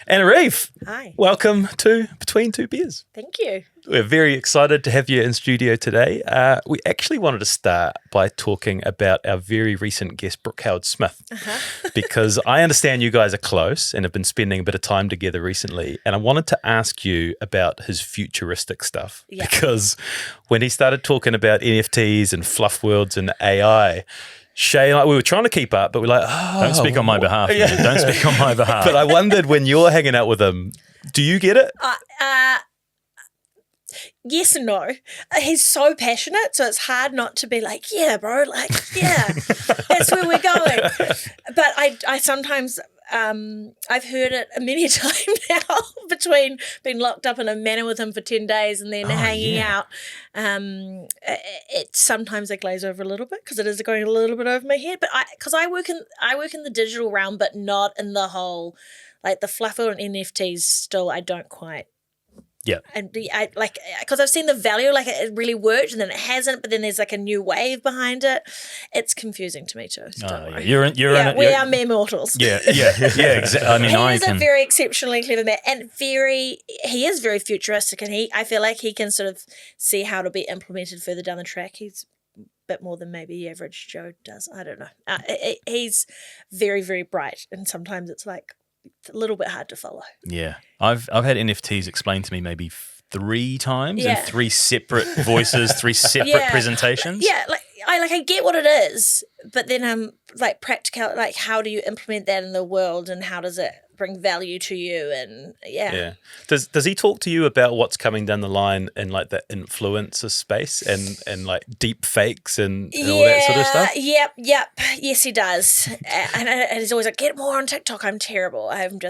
Anna Reeve. Hi. Welcome to Between Two Beers. Thank you. We're very excited to have you in studio today. We actually wanted to start by talking about our very recent guest, Brooke Howard-Smith, because I understand you guys are close and have been spending a bit of time together recently, and I wanted to ask you about his futuristic stuff, because when he started talking about NFTs and fluff worlds and AI, Shay, we were trying to keep up, but we're like, don't speak on my behalf. Man. Don't speak on my behalf. But I wondered, when you're hanging out with him, do you get it? Yes and no. He's so passionate, so it's hard not to be like, yeah, bro, like, yeah, that's where we're going. But I sometimes, I've heard it many times now, between being locked up in a manor with him for 10 days and then hanging out. It sometimes I glaze over a little bit because it is going a little bit over my head. But because I work in the digital realm, but not in the whole, like the fluffer and NFTs. Still, I don't quite. Yeah, and I like, because I've seen the value, like it really worked, and then it hasn't. But then there's like a new wave behind it. It's confusing to me too. So we are mere mortals. Yeah, exactly. I mean, he is a very exceptionally clever man, and he is very futuristic, and I feel like he can sort of see how to be implemented further down the track. He's a bit more than maybe the average Joe does. I don't know. He's very, very bright, and sometimes it's like a little bit hard to follow. Yeah. I've had NFTs explained to me maybe 3 times in 3 separate voices, 3 separate presentations. Yeah, I get what it is, but then like practical, like how do you implement that in the world, and how does it bring value to you? And does he talk to you about what's coming down the line in like the influencer space and like deep fakes and all that sort of stuff? Yep. Yes, he does. And he's always like, get more on TikTok. I'm terrible. I think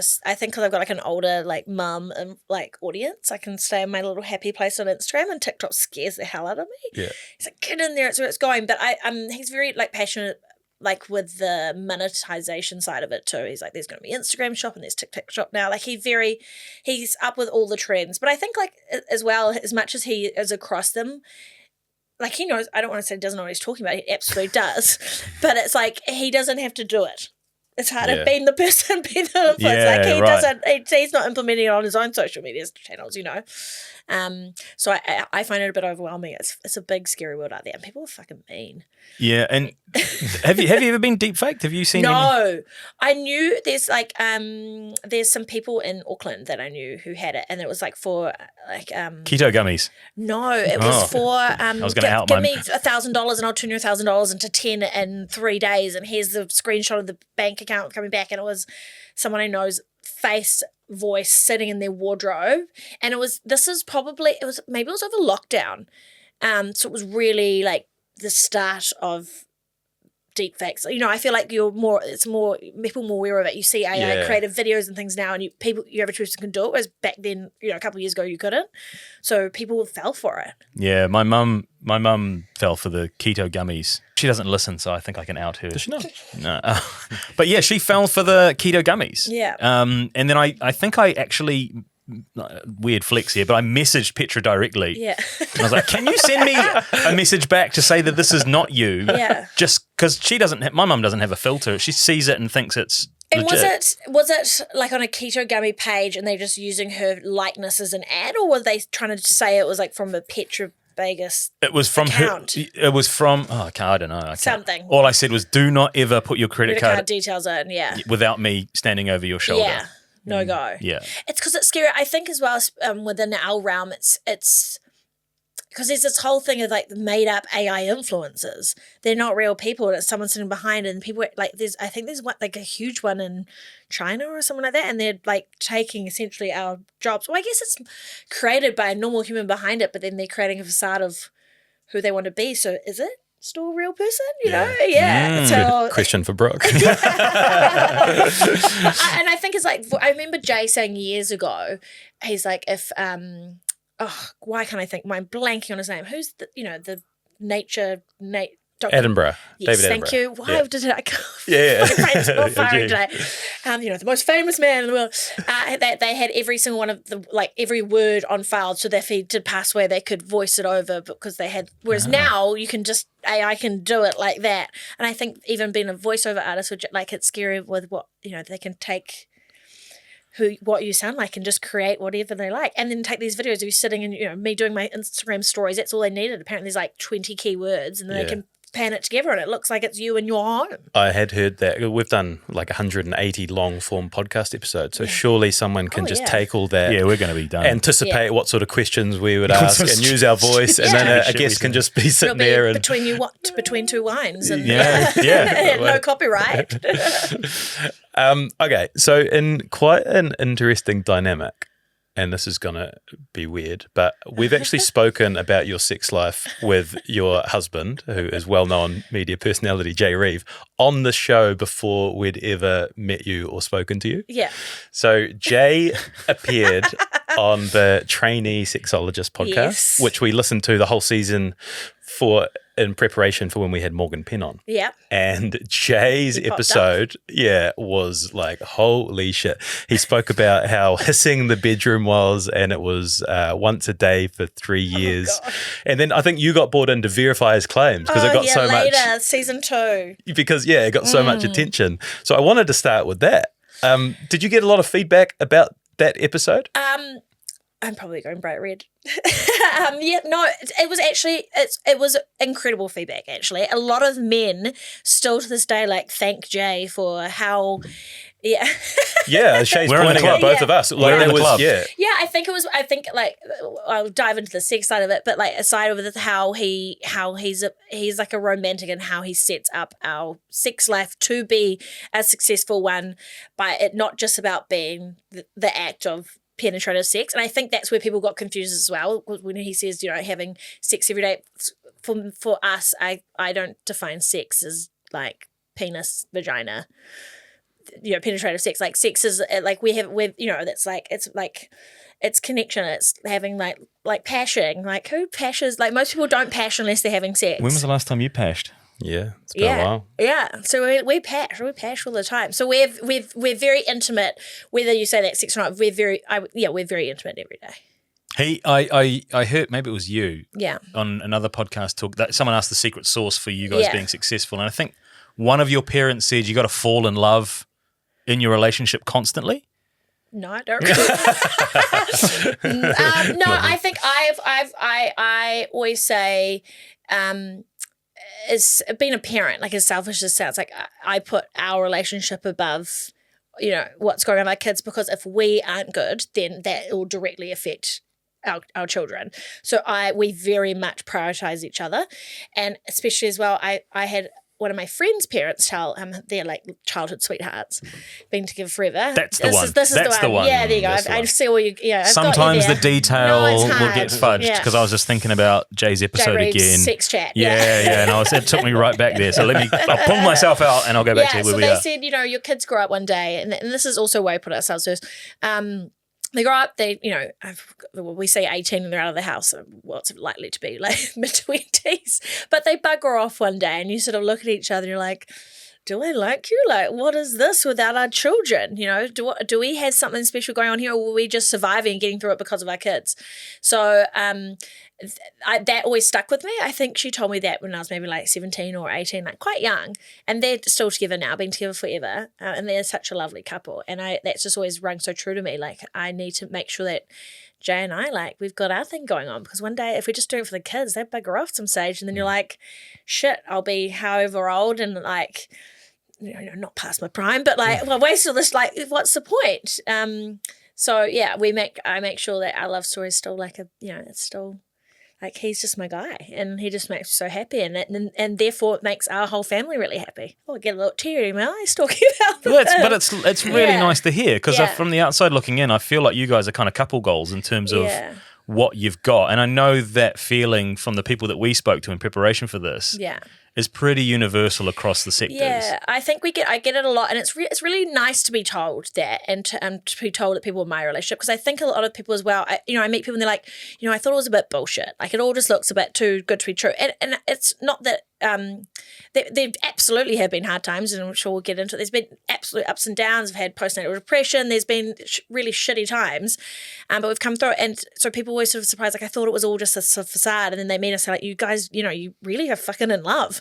because I've got like an older like mum and like audience, I can stay in my little happy place on Instagram, and TikTok scares the hell out of me. Yeah, he's like, get in there. It's where it's going. But he's very like passionate, like with the monetization side of it too. He's like, there's going to be Instagram shop and there's TikTok shop now. Like he's up with all the trends. But I think like as well, as much as he is across them, like he knows, I don't want to say he doesn't know what he's talking about. He absolutely does. But it's like, he doesn't have to do it. It's harder being the person, being the influencer. He's not implementing it on his own social media channels, you know. So I find it a bit overwhelming. It's a big, scary world out there, and people are fucking mean. Yeah, and have you ever been deep faked? Have you seen? No, I knew there's like there's some people in Auckland that I knew who had it, and it was like for like keto gummies. No, it was for I was going to out give me $1,000 and I'll turn your $1,000 into 10 in 3 days, and here's the screenshot of the bank account coming back, and it was someone I know's face, voice sitting in their wardrobe, and it was maybe it was over lockdown, so it was really like the start of deep fakes. You know, I feel like people more aware of it. You see AI creative videos and things now, and your average person can do it, whereas back then, you know, a couple of years ago you couldn't. So people fell for it. Yeah, my mum fell for the keto gummies. She doesn't listen, so I think I can out her. Does she not? No. But yeah, she fell for the keto gummies. Yeah. And then I think I actually, weird flex here, but I messaged Petra directly. Yeah. And I was like, can you send me a message back to say that this is not you? Yeah. Just because my mum doesn't have a filter. She sees it and thinks it's and legit. Was it like on a keto gummy page and they're just using her likeness as an ad, or were they trying to say it was like from a Petra Vegas It was from account? It was from, I don't know. Something. All I said was, do not ever put your credit card details in, without me standing over your shoulder. Yeah. No go. Yeah. It's because it's scary. I think as well, within our realm, it's because there's this whole thing of like made up AI influencers. They're not real people. It's someone sitting behind, and people like I think there's one, like a huge one in China or something like that, and they're like taking essentially our jobs. Well, I guess it's created by a normal human behind it, but then they're creating a facade of who they want to be. So is it still a real person, you know? Yeah. So, question for Brooke. and I think it's like, I remember Jay saying years ago, he's like, if why can't I think? I'm blanking on his name. Who's the nature Dr. Edinburgh. Yes, David thank Edinburgh. you. Why did I? Yeah. My brain's not firing today. The most famous man in the world. They had every single one of the every word on file, so that if he did pass away, they could voice it over because they had. Whereas now you can just AI can do it like that, and I think even being a voiceover artist, it's scary with what they can take what you sound like and just create whatever they like, and then take these videos of you sitting and me doing my Instagram stories. That's all they needed. Apparently there's like 20 keywords, and then they can pan it together and it looks like it's you in your home. I had heard that we've done like 180 long form podcast episodes, so surely someone can just take all that. Yeah, we're going to be done. Anticipate what sort of questions we would ask and use our voice, and then a guest can just be sitting there and between two wines and no copyright. Okay, so in quite an interesting dynamic, and this is going to be weird, but we've actually spoken about your sex life with your husband, who is well-known media personality, Jay Reeve, on the show before we'd ever met you or spoken to you. Yeah. So Jay appeared on the Trainee Sexologist podcast, which we listened to the whole season in preparation for when we had Morgan Penn on. Yeah. And Jay's episode, was like, holy shit. He spoke about how hissing the bedroom was, and it was once a day for 3 years. And then I think you got brought in to verify his claims because it got so much. Later, season 2. Because, it got so much attention. So I wanted to start with that. Did you get a lot of feedback about that episode? I'm probably going bright red. It was actually, it was incredible feedback, actually. A lot of men still to this day, like, thank Jay for how, Shay's pointing at both of us. Like, we're in the club. I think I'll dive into the sex side of it, but like aside of how he's like a romantic and how he sets up our sex life to be a successful one, by it not just about being the act of penetrative sex. And I think that's where people got confused as well when he says, having sex every day. For us, I don't define sex as like penis, vagina, penetrative sex. Like sex is like that's like, it's connection. It's having like passion. Like who passions? Like most people don't passion unless they're having sex. When was the last time you pashed? Yeah, it's been a while. Yeah, so we pash all the time. So we're very intimate. Whether you say that sex or not, we're very intimate every day. I heard, maybe it was you. Yeah. On another podcast talk, that someone asked the secret sauce for you guys being successful, and I think one of your parents said you got to fall in love in your relationship constantly. No, I don't. I think I always say. Is being a parent, like as selfish as it sounds, like I put our relationship above, what's going on with our kids, because if we aren't good, then that will directly affect our children. So we very much prioritize each other, and especially as well, I had one of my friend's parents tell they're like childhood sweethearts, been together forever. That's the one. This is the one. Yeah, there you go. I see all you. Yeah. Sometimes the detail will get fudged because I was just thinking about Jay's episode Jay again. Sex chat. Yeah, and it took me right back there. So I'll pull myself out and I'll go back to where we are. So they said, your kids grow up one day, and this is also why we put ourselves first. They grow up, we say 18 and they're out of the house. What's it likely to be, like mid-20s? But they bugger off one day and you sort of look at each other and you're like, do I like you? Like, what is this without our children? Do we have something special going on here, or were we just surviving and getting through it because of our kids? So that always stuck with me. I think she told me that when I was maybe like 17 or 18, like quite young. And they're still together now, been together forever. And they're such a lovely couple. And that's just always rung so true to me. Like, I need to make sure that Jay and I, like, we've got our thing going on, because one day if we just do it for the kids, they bugger off some stage, and then you're like, shit, I'll be however old and like, not past my prime, but like, well, wasted this, like, what's the point? So yeah, I make sure that our love story is still like it's still like, he's just my guy, and he just makes me so happy, and therefore it makes our whole family really happy. Oh, I get a little teary in my eyes talking about that. But it's really nice to hear, because from the outside looking in, I feel like you guys are kind of couple goals in terms of what you've got, and I know that feeling from the people that we spoke to in preparation for this. Yeah. Is pretty universal across the sectors. Yeah, I think I get it a lot, and it's really nice to be told that, and to be told that people in my relationship, because I think a lot of people as well, I meet people and they're like, I thought it was a bit bullshit. Like, it all just looks a bit too good to be true. And it's not that, there absolutely have been hard times, and I'm sure we'll get into it. There's been absolute ups and downs. I've had postnatal depression. There's been really shitty times, but we've come through it. And so people were sort of surprised, like, I thought it was all just a facade, and then they meet us like, you guys, you really are fucking in love.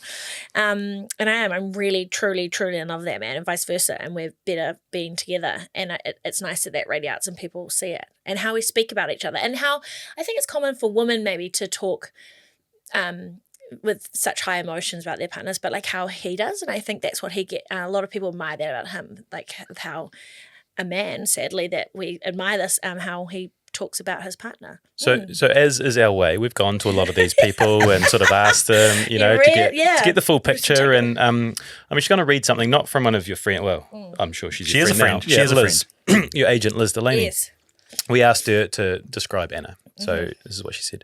And I'm really, truly, truly in love with that man, and vice versa. And we're better being together. And it's nice that radiates and people see it, and how we speak about each other, and how I think it's common for women maybe to talk with such high emotions about their partners, but like how he does. And I think that's what a lot of people admire that about him, like how a man, sadly, that we admire this, how he talks about his partner. So as is our way, we've gone to a lot of these people and sort of asked them, to get the full picture. And I'm just going to read something, not from one of your friends. Well, I'm sure she is a friend. She is a friend. Your agent, Liz Delaney. Yes. We asked her to describe Anna. So this is what she said.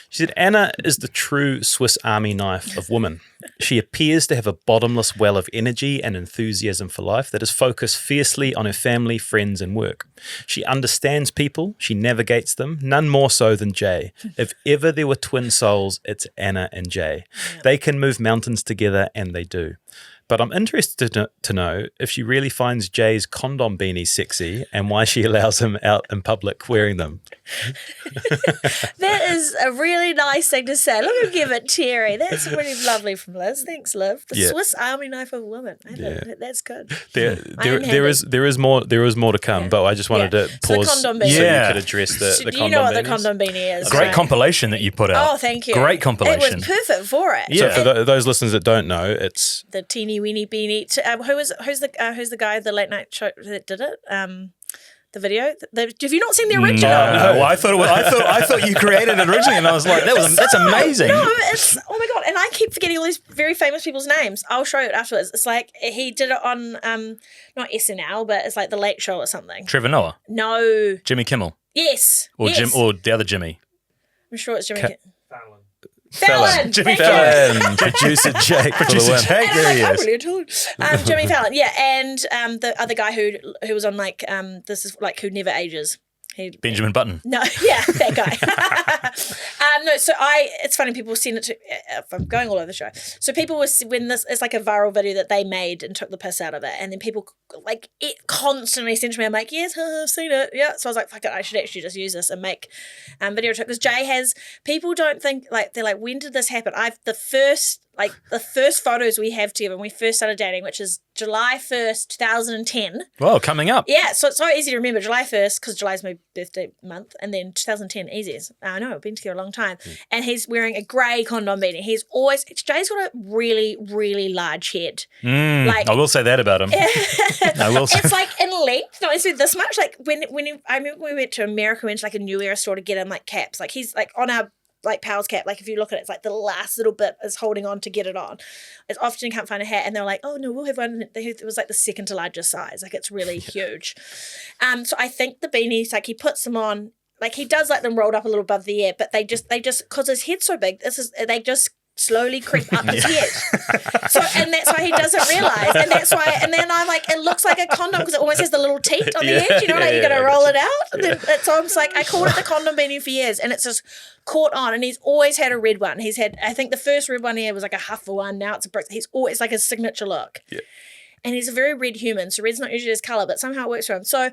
She said, Anna is the true Swiss Army knife of women. She appears to have a bottomless well of energy and enthusiasm for life that is focused fiercely on her family, friends, and work. She understands people. She navigates them, none more so than Jay. If ever there were twin souls, it's Anna and Jay. Yeah. They can move mountains together, and they do. But I'm interested to know if she really finds Jay's condom beanie sexy and why she allows him out in public wearing them. That is a really nice thing to say. Look at give it Terry. That's really lovely from Liz. Thanks, Liv. The Swiss Army knife of women. I think that's good. There is more to come, but I just wanted to pause so you could address the condom beanies. You know what the condom beanie is? Great compilation that you put out. Oh, thank you. Great compilation. It was perfect for it. Yeah. So for those listeners that don't know, it's the teeny weeny beanie. Who's the guy the late night show that did it? The video. Have you not seen the original? No. Well, I thought you created it originally, and I was like, that's amazing. No, it's oh my god! And I keep forgetting all these very famous people's names. I'll show you it afterwards. It's like he did it on not SNL, but it's like the Late Show or something. Trevor Noah. No. Jimmy Kimmel. Yes. Or Jim, or the other Jimmy. I'm sure it's Jimmy. Fallon. Jimmy Fallon. Producer Jake. There he is. Jimmy Fallon. Yeah, and the other guy who was on like this is like who never ages. Benjamin Button. No, yeah, that guy. So it's funny, people send it to, if I'm going all over the show. So people when this is like a viral video that they made and took the piss out of it, and then people like it constantly sent to me, I'm like, yes, I've seen it. Yeah. So I was like, fuck it, I should actually just use this and make video to it. Because Jay has, people don't think, like, they're like, when did this happen? The first photos we have together when we first started dating, which is July 1st, 2010. Well, coming up. Yeah, so it's so easy to remember. July 1st, because July's my birthday month, and then 2010, easy as. I know, I've been together a long time. And he's wearing a grey condom beanie. Jay's got a really, really large head. I will say that about him. I will say. It's like in length, not necessarily this much. Like I remember we went to America, we went to like a New Era store to get him like caps. Like he's like on our like Powell's cap, like if you look at it, it's like the last little bit is holding on to get it on. It's often you can't find a hat, and they're like, oh no, we'll have one. It was like the second to largest size, like it's really huge. So I think the beanies, like he puts them on, like he does like them rolled up a little above the ear, but they just because his head's so big, they just slowly creep up his head. So, and that's why he doesn't realise. And that's why, and then I like, it looks like a condom because it almost has the little teat on the edge, you know, like you're going to roll it out. And then so I'm just like, I called it the condom beanie for years, and it's just caught on. And he's always had a red one. He's had, I think the first red one he had was like a Huffer one. Now it's a brick. He's always like his signature look. Yeah. And he's a very red human. So red's not usually his colour, but somehow it works for him. So,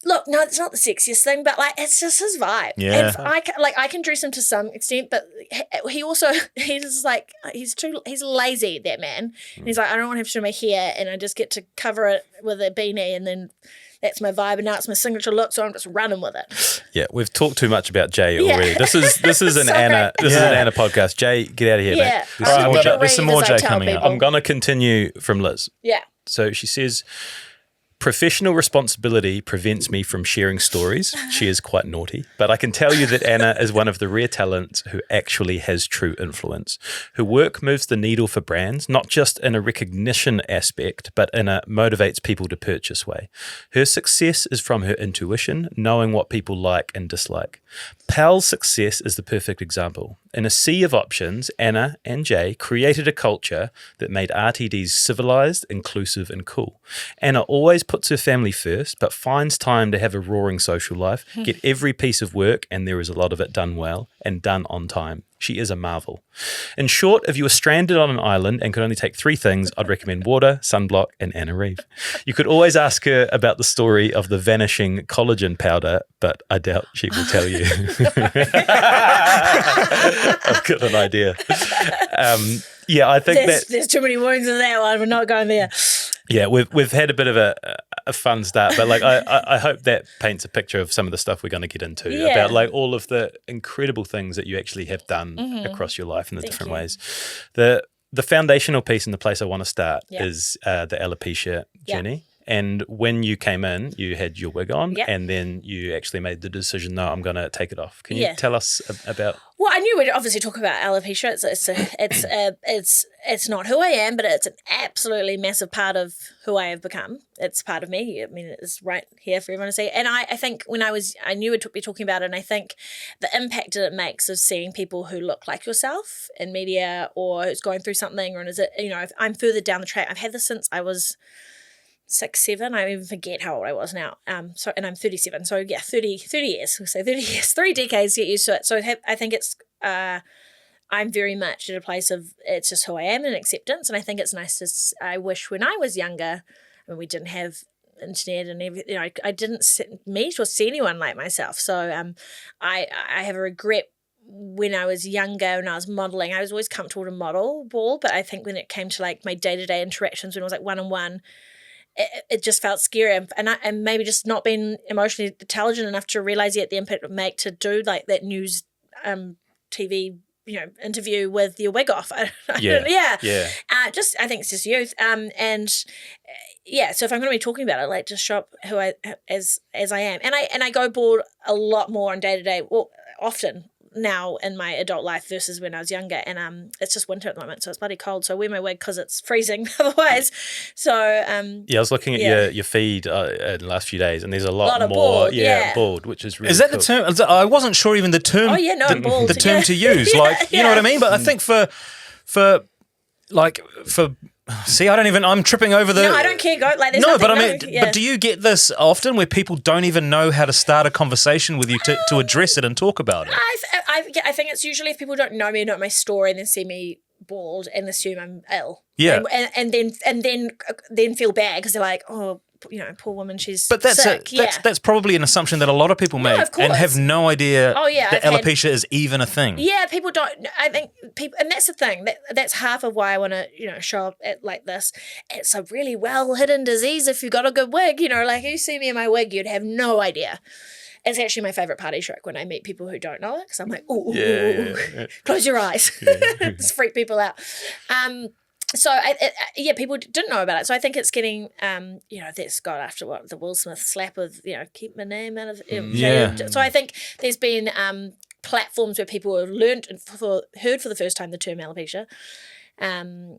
look, no, it's not the sexiest thing, but like it's just his vibe. Yeah. And I can dress him to some extent, but he's lazy, that man. And he's like, I don't want to have to do my hair, and I just get to cover it with a beanie, and then that's my vibe, and now it's my signature look, so I'm just running with it. Yeah, we've talked too much about Jay already. This is an Anna podcast. Jay, get out of here, mate. There's some more Jay coming up. I'm gonna continue from Liz. Yeah. So she says, professional responsibility prevents me from sharing stories. She is quite naughty. But I can tell you that Anna is one of the rare talents who actually has true influence. Her work moves the needle for brands, not just in a recognition aspect, but in a motivates people to purchase way. Her success is from her intuition, knowing what people like and dislike. Pal's success is the perfect example. In a sea of options, Anna and Jay created a culture that made RTDs civilized, inclusive, and cool. Anna always puts her family first, but finds time to have a roaring social life, get every piece of work, and there is a lot of it done well and done on time. She is a marvel. In short, if you were stranded on an island and could only take 3 things, I'd recommend water, sunblock, and Anna Reeve. You could always ask her about the story of the vanishing collagen powder, but I doubt she will tell you. I've got an idea. Yeah, I think there's too many wounds in that one. We're not going there. Yeah, we've had a bit of a fun start, but like I hope that paints a picture of some of the stuff we're going to get into about like all of the incredible things that you actually have done across your life in the different ways. The foundational piece and the place I want to start is the alopecia journey. And when you came in, you had your wig on, and then you actually made the decision, no, I'm going to take it off. Can you tell us about? Well, I knew we'd obviously talk about alopecia. It's not who I am, but it's an absolutely massive part of who I have become. It's part of me. I mean, it's right here for everyone to see. And I think I knew we'd be talking about it, and I think the impact that it makes of seeing people who look like yourself in media or who's going through something, or is it, if I'm further down the track. I've had this since I was 6, 7. I even forget how old I was now. And I'm 37. So 30 years. We'll say 30 years, 3 decades to get used to it. So I think it's, I'm very much at a place of it's just who I am and acceptance. And I think it's nice I wish when I was younger, when we didn't have internet and everything, I didn't meet or see anyone like myself. So I have a regret. When I was younger, when I was modelling, I was always comfortable to model ball. But I think when it came to like my day-to-day interactions, when I was like one-on-one, it just felt scary, and maybe just not being emotionally intelligent enough to realize yet the impact it would make to do like that news TV interview with your wig off. I think it's just youth, so if I'm going to be talking about it, like just show up who I as I am, and I go bald a lot more on day to day, often now in my adult life versus when I was younger, and it's just winter at the moment, so it's bloody cold, so I wear my wig because it's freezing otherwise. So I was looking at your feed in the last few days, and there's a lot more bald, which is really that cool. the term? I wasn't sure even the term. Bald, the term to use, like you know what I mean. But I think for see, I'm tripping over the. No, I don't care. Go like there's but I mean, but do you get this often where people don't even know how to start a conversation with you to address it and talk about it? I think it's usually if people don't know me, not my story, and then see me bald and assume I'm ill. Yeah, and then feel bad because they're like, oh, poor woman, she's But that's sick. That's probably an assumption that a lot of people make and have no idea that alopecia is even a thing. Yeah, people don't. I think people, and that's the thing. That's half of why I want to, show up at like this. It's a really well hidden disease if you got a good wig. Like you see me in my wig, you'd have no idea. It's actually my favourite party trick when I meet people who don't know it, because I'm like, close your eyes, just freak people out. So people didn't know about it. So I think it's getting, that's got after the Will Smith slap of, keep my name out of. So I think there's been platforms where people have learned and heard for the first time the term alopecia. I've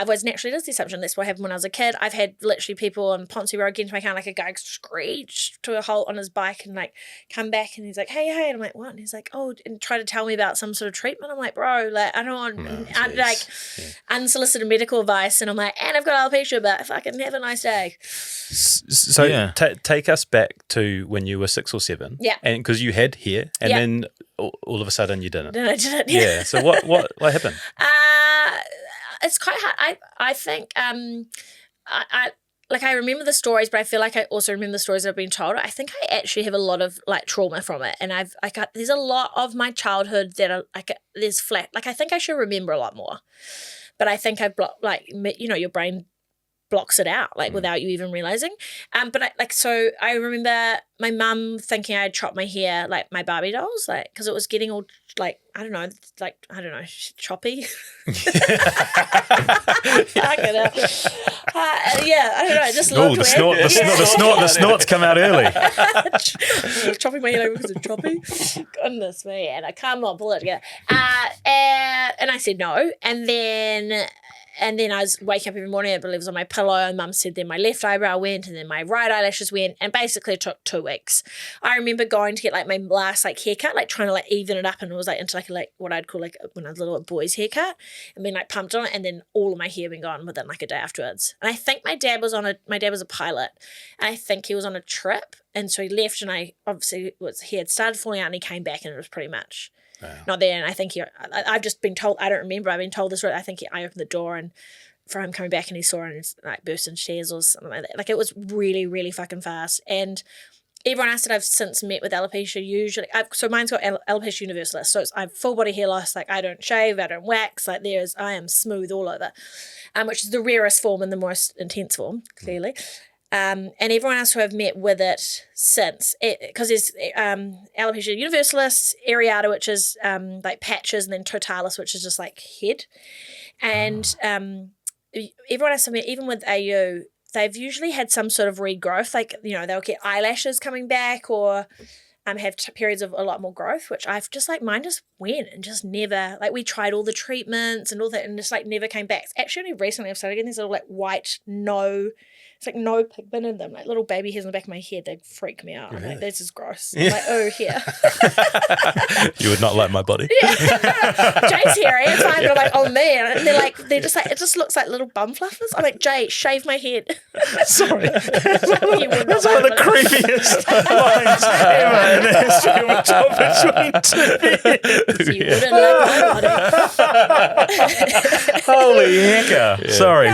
always naturally does the assumption. That's what happened when I was a kid. I've had literally people on Ponce Road get into my car, like a guy screeched to a halt on his bike and like come back and he's like, hey, and I'm like, what? And he's like, oh, and try to tell me about some sort of treatment. I'm like, bro, like I don't want unsolicited medical advice, and I'm like, and I've got alopecia, but fucking have a nice day. So take us back to when you were 6 or 7, and because you had hair, and then all of a sudden you didn't. Then I didn't. Yeah. So what happened? It's quite hard. I think I remember the stories, but I feel like I also remember the stories that I've been told. I think I actually have a lot of like trauma from it, and there's a lot of my childhood that are like there's flat. Like I think I should remember a lot more, but I think I blocked your brain blocks it out without you even realizing. So I remember my mum thinking I had chopped my hair like my Barbie dolls, like because it was getting all I don't know, choppy. I don't know, it just looked weird. The snorts come out early. Chopping my hair because it's choppy. Goodness me, and I can't pull it together. And I said no, and then I was waking up every morning, I believe it was on my pillow, and Mum said then my left eyebrow went and then my right eyelashes went, and basically it took 2 weeks. I remember going to get my last haircut, trying to even it up, and it was into what I'd call when I was a little boy's haircut, and being pumped on it, and then all of my hair been gone within a day afterwards. And I think my dad was a pilot, and I think he was on a trip, and so he left, and he had started falling out, and he came back, and it was pretty much not there. And I think I've just been told, I don't remember, I've been told this, I think I opened the door and for him coming back and he saw it and burst into tears or something like that. It was really, really fucking fast. And everyone else that I've since met with alopecia usually, so mine's got alopecia universalis, so I have full body hair loss, like I don't shave, I don't wax, like I am smooth all over, which is the rarest form and the most intense form, clearly. And everyone else who I've met with it since, because there's alopecia universalis, areata, which is like patches, and then totalis, which is just like head. And everyone else I've met, even with AU, they've usually had some sort of regrowth, like, you know, they'll get eyelashes coming back or have periods of a lot more growth, which I've just like, mine just went and just never, like we tried all the treatments and all that and just like never came back. It's actually only recently I've started getting these little like white, it's like no pigment in them, like little baby hairs on the back of my head. They freak me out. Really? I'm like, this is gross. I'm like, oh, here. You would not like my body. Yeah. Jay's hairy. It's fine. But I'm like, oh man. And they're just like, it just looks like little bum fluffers. I'm like, Jay, shave my head. Sorry. That's one of the creepiest lines ever in the history of a job between two. You wouldn't like my body. Holy hecker. Yeah. Sorry.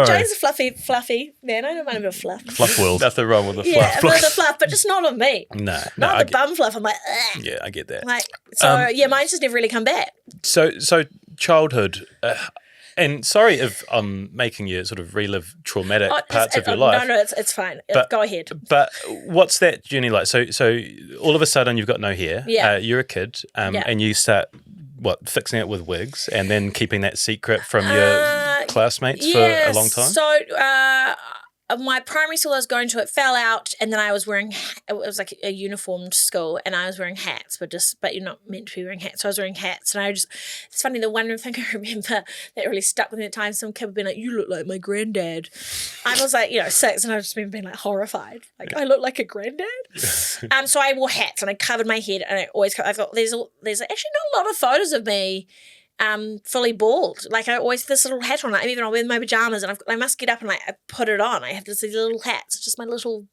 Jay's a fluffy man. I don't mind a bit of fluff. Fluff world. Nothing wrong with the fluff. Yeah, a bit of fluff, but just not on me. No, not the bum fluff. I'm like, ugh. Yeah, I get that. Like, so mine's just never really come back. So childhood, and sorry if I'm making you sort of relive traumatic parts of your life. No, it's fine. Go ahead. But what's that journey like? So all of a sudden you've got no hair. Yeah. You're a kid, and you start fixing it with wigs, and then keeping that secret from your classmates for a long time. So my primary school I was going to, it fell out, and then I was wearing, it was like a uniformed school, and I was wearing hats, but you're not meant to be wearing hats, so I was wearing hats, and it's funny, the one thing I remember that really stuck with me at the time, some kid would be like, you look like my granddad. I was like, 6, and I just remember being like horrified, like, I look like a granddad? So I wore hats, and I covered my head, and I've got, there's actually not a lot of photos of me fully bald. Like I always have this little hat on. Like, even I'll wear my pajamas and I must get up and I put it on. I have these little hats. It's just my little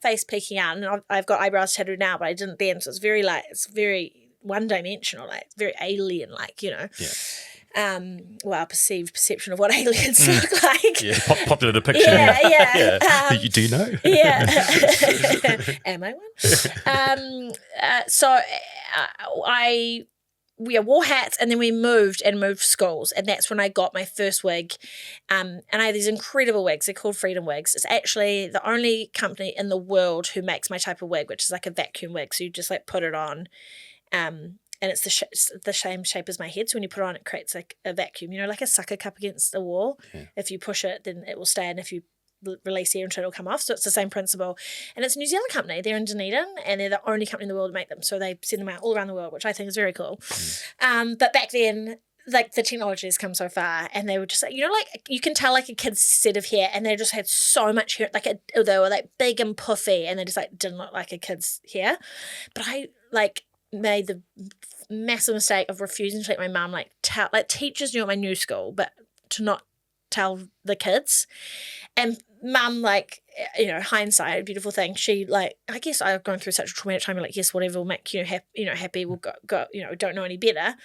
face peeking out. And I've got eyebrows tattooed now, but I didn't then. So it's very one-dimensional. Like it's very alien-like, you know. Yeah. Perceived perception of what aliens look like. Yeah. Popular depiction. Yeah. You do know. Yeah. Am I one? We wore hats, and then we moved schools, and that's when I got my first wig. And I have these incredible wigs. They're called Freedom Wigs. It's actually the only company in the world who makes my type of wig, which is like a vacuum wig. So you just like put it on, and it's the same shape as my head. So when you put it on, it creates like a vacuum, like a sucker cup against the wall. Yeah. If you push it, then it will stay, and if you release air into it, it'll come off. So it's the same principle, and it's a New Zealand company. They're in Dunedin, and they're the only company in the world to make them, so they send them out all around the world, which I think is very cool. But back then, like, the technology has come so far, and they were just like, like, you can tell like a kid's set of hair, and they just had so much hair, like they were like big and puffy, and they just like didn't look like a kid's hair. But I like made the massive mistake of refusing to let my mum teachers knew at my new school, but to not tell the kids. And mum, like, hindsight, a beautiful thing. She, like, I guess I've gone through such a traumatic time. Like, yes, whatever will make you happy. We'll go. Don't know any better.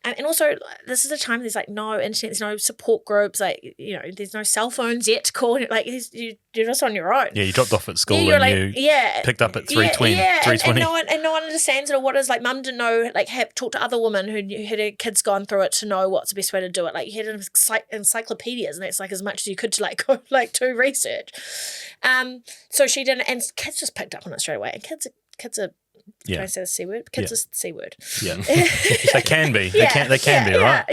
And also, this is a time there's like no internet, there's no support groups, like, there's no cell phones yet to call. Like, you're just on your own. Yeah, you dropped off at school and you picked up at 3:20. Yeah, 3:20. And no one understands it, or what is, like, mum didn't know, like, talk to other women who had her kids gone through it to know what's the best way to do it. Like, you had encyclopedias, and that's like as much as you could to like go like to research. So she didn't, and kids just picked up on it straight away. And kids are. Can I say the C word? Kids are the C word. Yeah. They can be. They can be, right?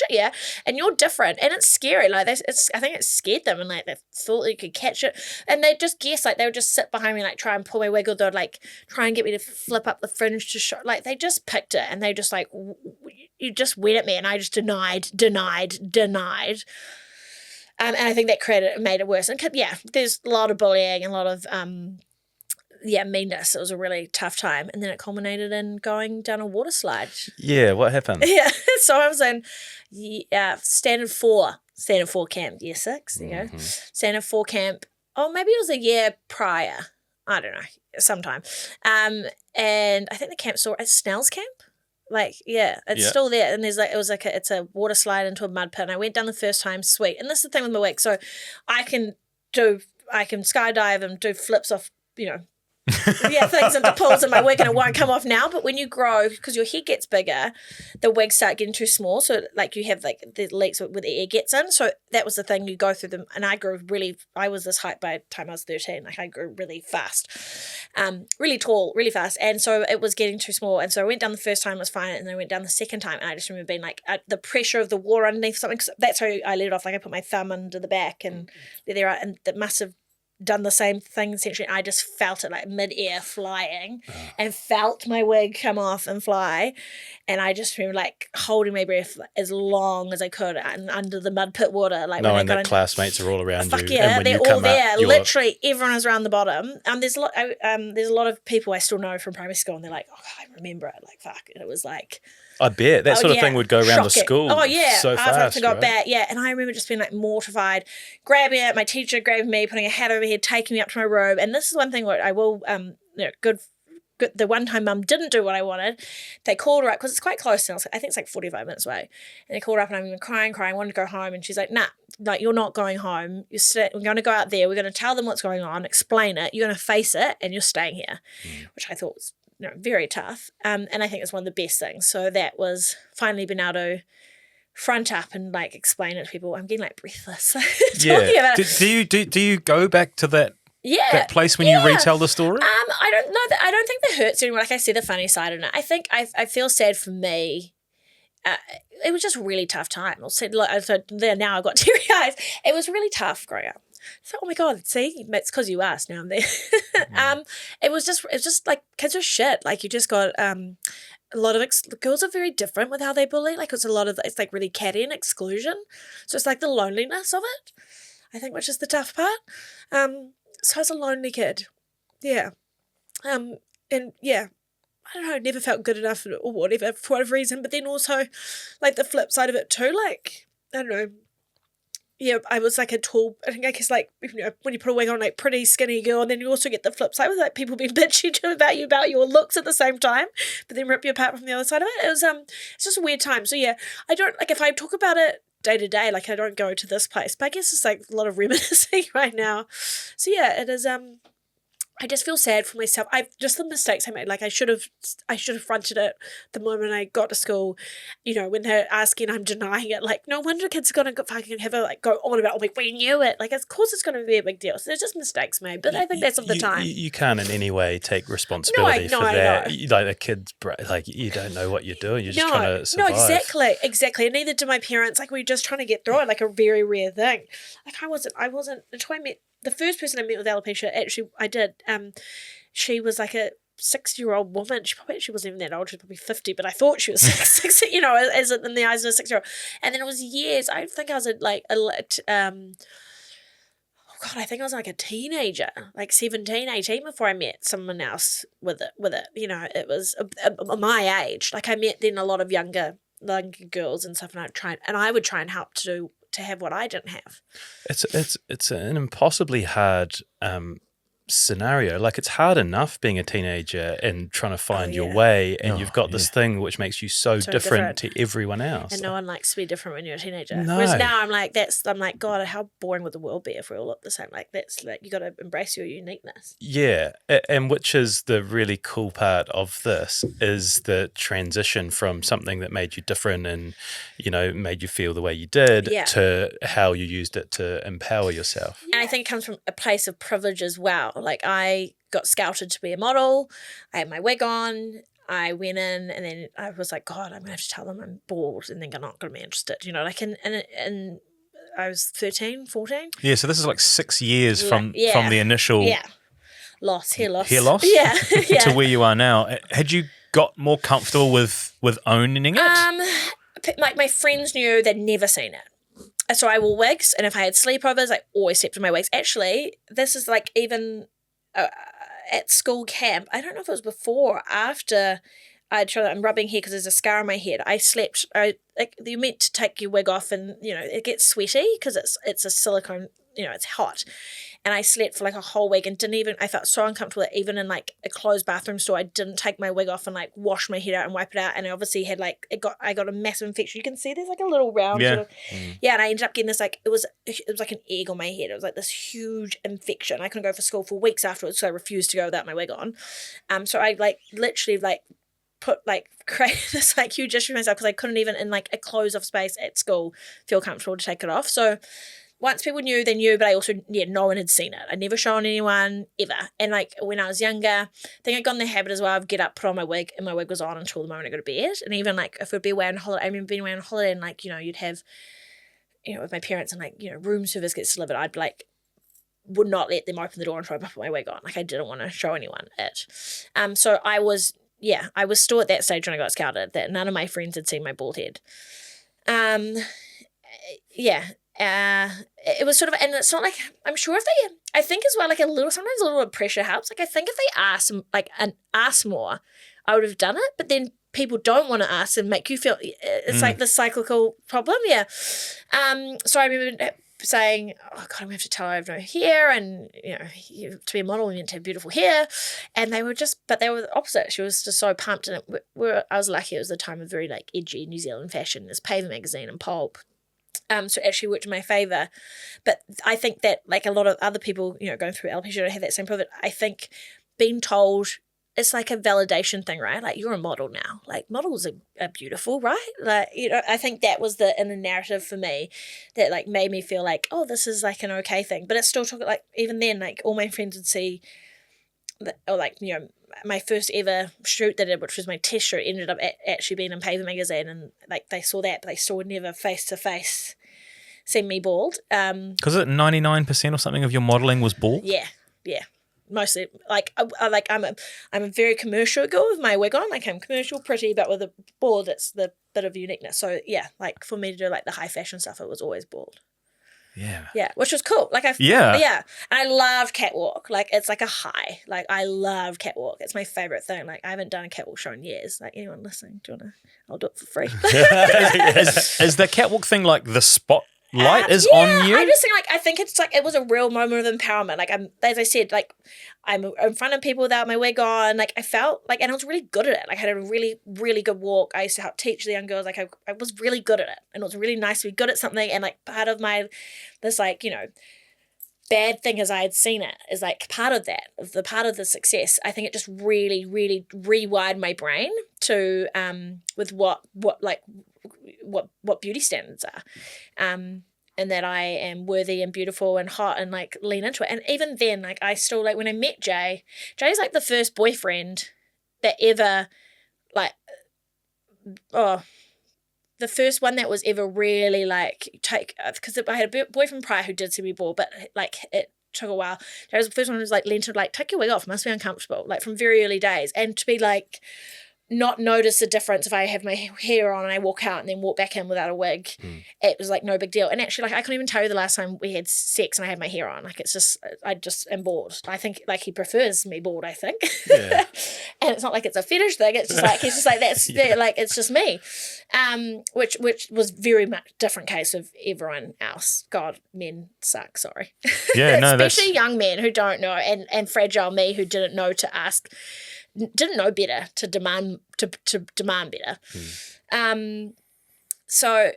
Yeah. And you're different. And it's scary. Like, I think it scared them, and like they thought they could catch it. And they just guess, like, they would just sit behind me, like, try and pull my wig, or they'd like try and get me to flip up the fringe to show. Like, they just picked it, and they just like, you just went at me, and I just denied. And I think that made it worse. And there's a lot of bullying and a lot of meanness. It was a really tough time, and then it culminated in going down a water slide. Yeah, what happened? Yeah, so I was in standard 4 camp, year 6. There you go. Standard 4 camp. Oh, maybe it was a year prior. I don't know, sometime. And I think the camp's still at Snell's camp. Like, it's still there, and there's like it's a water slide into a mud pit. And I went down the first time, sweet. And this is the thing with my wig, so I can skydive and do flips off, things into pulls in my wig and it won't come off now. But when you grow, because your head gets bigger, the wigs start getting too small. So like you have like the leaks where the air gets in. So that was the thing, you go through them. And I was this height by the time I was 13. Like I grew really fast, really tall, really fast. And so it was getting too small. And so I went down the first time, it was fine. And then I went down the second time. And I just remember being like the pressure of the water underneath something. Cause that's how I let it off. Like I put my thumb under the back and there are, and that must have done the same thing essentially. I just felt it like mid-air flying and felt my wig come off and fly, and I just remember like holding my breath as long as I could and under the mud pit water, like knowing that classmates are all around fuck you. Yeah, and when they're you all come there. up, Literally everyone is around the bottom. There's a lot of people I still know from primary school, and they're like, oh, I remember it. Like fuck, and it was like. I bet that sort of thing would go around the school. Oh yeah, so fast, I got back. Yeah, and I remember just being like mortified, grabbing it. My teacher grabbing me, putting a hat over my head, taking me up to my room. And this is one thing what I will, good. The one time Mum didn't do what I wanted, they called her up because it's quite close now. I think it's like 45 minutes away. And they called her up and I'm crying, wanted to go home. And she's like, nah, like you're not going home. We're going to go out there. We're going to tell them what's going on, explain it. You're going to face it, and you're staying here, which I thought was very tough. And I think it's one of the best things. So that was finally being able to front up and like explain it to people. I'm getting like breathless. Yeah. Do you go back to that place when you retell the story? I don't know that. I don't think that hurts anymore. Like I see the funny side in it. I think I feel sad for me. It was just a really tough time. So there now I've got teary eyes. It was really tough growing up. So oh my god, see, it's because you asked. Now I'm there. It was just like kids are shit. Like you just got a lot of girls are very different with how they bully. Like it's like really catty and exclusion. So it's like the loneliness of it, I think, which is the tough part. So I was a lonely kid. Yeah. And yeah, I don't know, never felt good enough or whatever for whatever reason. But then also like the flip side of it too, like, I don't know. Yeah, I was like a tall, I guess like, when you put a wig on, like pretty skinny girl, and then you also get the flip side with like people being bitchy about your looks at the same time, but then rip you apart from the other side of it. It was it's just a weird time. So yeah, I don't, like if I talk about it day to day, like I don't go to this place, but I guess it's like a lot of reminiscing right now. So yeah, it is, I just feel sad for myself. Just the mistakes I made. Like I should have fronted it the moment I got to school. When they're asking, I'm denying it. Like no wonder kids are gonna fucking have a go on about. Like we knew it. Like of course it's gonna be a big deal. So there's just mistakes made. But I think that's of the time. You can't in any way take responsibility for that. Like the kids, like you don't know what you're doing. You're just trying to survive. No, exactly. And neither did my parents. Like we were just trying to get through it. Like a very rare thing. Like I wasn't until I met. The first person I met with alopecia, actually, I did. She was like a 60-year-old woman. She wasn't even that old. She was probably 50, but I thought she was 60. As in the eyes of a 6-year-old. And then it was years. I think I was I think I was like a teenager, like 17, 18 before I met someone else with it. It was my age. Like I met then a lot of younger girls and stuff, and I would try and help to have what I didn't have. It's an impossibly hard scenario. Like it's hard enough being a teenager and trying to find your way, and you've got this thing which makes you so different to everyone else. And no one likes to be different when you're a teenager. No. Whereas now I'm like, God, how boring would the world be if we all look the same? Like that's like you got to embrace your uniqueness. Yeah, and which is the really cool part of this is the transition from something that made you different and made you feel the way you did to how you used it to empower yourself. And I think it comes from a place of privilege as well. Like I got scouted to be a model. I had my wig on. I went in and then I was like, God, I'm going to have to tell them I'm bald and they're not going to be interested. And I was 13, 14. Yeah, so this is like 6 years from the initial hair loss. Yeah. To where you are now. Had you got more comfortable with owning it? Like my friends knew they'd never seen it. So I wore wigs, and if I had sleepovers, I always slept in my wigs. Actually, this is like even at school camp. I don't know if it was before or after I'm rubbing hair because there's a scar on my head. I slept. You're meant to take your wig off, and it gets sweaty because it's a silicone. It's hot, and I slept for like a whole week and I felt so uncomfortable that even in like a closed bathroom store, I didn't take my wig off and like wash my head out and wipe it out. And I obviously had like, I got a massive infection. You can see there's like a little round sort of, and I ended up getting this like, it was like an egg on my head. It was like this huge infection. I couldn't go for school for weeks afterwards, so I refused to go without my wig on. So I like literally like created this like huge issue for myself because I couldn't even in like a closed off space at school feel comfortable to take it off. So once people knew, they knew, but I also, no one had seen it. I'd never shown anyone ever. And like when I was younger, I think I got in the habit as well of get up, put on my wig, and my wig was on until the moment I go to bed. And even like if we'd be away on holiday, I remember being away on holiday and like, you'd have, with my parents and like, room service gets delivered, I'd be like, would not let them open the door until I put my wig on. Like I didn't want to show anyone it. So I was still at that stage when I got scouted that none of my friends had seen my bald head. It was sort of, and it's not like, I'm sure I think as well, like sometimes a little bit of pressure helps. Like I think if they asked more, I would have done it, but then people don't want to ask and make you feel, it's like the cyclical problem. Yeah. So I remember saying, oh God, I'm going to have to tell her I have no hair, and to be a model you need to have beautiful hair. And they were the opposite. She was just so pumped, and I was lucky. It was the time of very like edgy New Zealand fashion. There's Paver magazine and Pulp. So it actually worked in my favour. But I think that like a lot of other people, going through alopecia don't have that same problem. I think being told, it's like a validation thing, right? Like you're a model now. Like models are beautiful, right? Like, I think that was the inner narrative for me that like made me feel like, oh, this is like an okay thing. But it still took like, even then, like all my friends would see that, or like, my first ever shoot that I did, which was my test shoot, ended up actually being in Paver magazine, and like they saw that, but they still would never face to face see me bald. Because 99% or something of your modelling was bald? Yeah. Mostly, like I'm a very commercial girl with my wig on. Like I'm commercial, pretty, but with a bald, it's the bit of uniqueness. So yeah, like for me to do like the high fashion stuff, it was always bald. Yeah, which was cool. Like and I loved catwalk. Like it's like a high. Like I love catwalk. It's my favorite thing. Like I haven't done a catwalk show in years. Like anyone listening, do you wanna? I'll do it for free. Is the catwalk thing like the spot? Light is on you? I just think I think it's like it was a real moment of empowerment. Like as I said, like I'm in front of people without my wig on. Like I felt like, and I was really good at it. Like I had a really, really good walk. I used to help teach the young girls. Like I was really good at it, and it was really nice to be good at something. And like part of this bad thing as I had seen it is like part of the success. I think it just really, really rewired my brain to with what beauty standards are, and that I am worthy and beautiful and hot, and like lean into it. And even then, like I still like when I met Jay's like the first boyfriend that ever the first one that was ever really like because I had a boyfriend prior who did see me bald, but like it took a while. Jay was the first one who was like leaned to like take your wig off, it must be uncomfortable, like from very early days, and to be like not notice the difference if I have my hair on and I walk out and then walk back in without a wig. It was like no big deal. And actually, like I couldn't even tell you the last time we had sex and I had my hair on. Like it's just, I just am bald. I think like he prefers me bald, I think. Yeah. And it's not like it's a fetish thing. It's just like, he's just like, that's like, it's just me. Which was very much different case of everyone else. God, men suck, sorry. Yeah, no, especially young men who don't know, and fragile me who didn't know to ask, didn't know better to demand better. So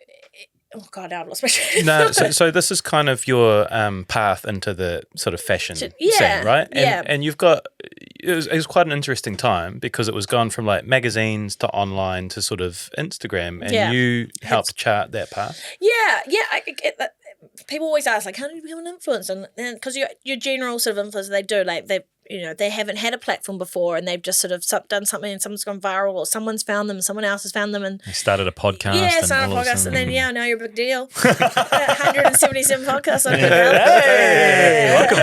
oh God, I've lost my train. No, so this is kind of your path into the sort of fashion scene, right? And you've got it was quite an interesting time because it was gone from like magazines to online to sort of Instagram, and you helped chart that path. I get that. People always ask like, how do you become an influencer? And because your general sort of influencer, they do like they haven't had a platform before, and they've just sort of done something, and someone's gone viral, or someone's found them, someone else has found them, and they started a podcast. Yeah, started a podcast, and then now you're a big deal. 177 podcasts. Hey, welcome.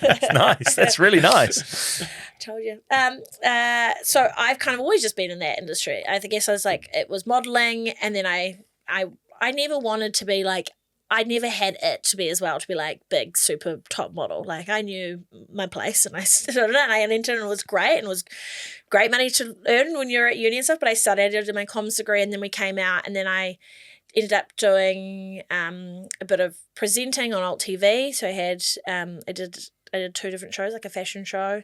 That's nice. That's really nice. Told you. So I've kind of always just been in that industry. I guess I was like, it was modeling, and then I never wanted to be like. I never had it to be as well, to be like big, super top model. Like I knew my place, and I stood in it, and I entered, and it was great, and it was great money to earn when you're at uni and stuff. But I studied, I did my comms degree, and then we came out, and then I ended up doing a bit of presenting on Alt TV. So I did 2 different shows, like a fashion show,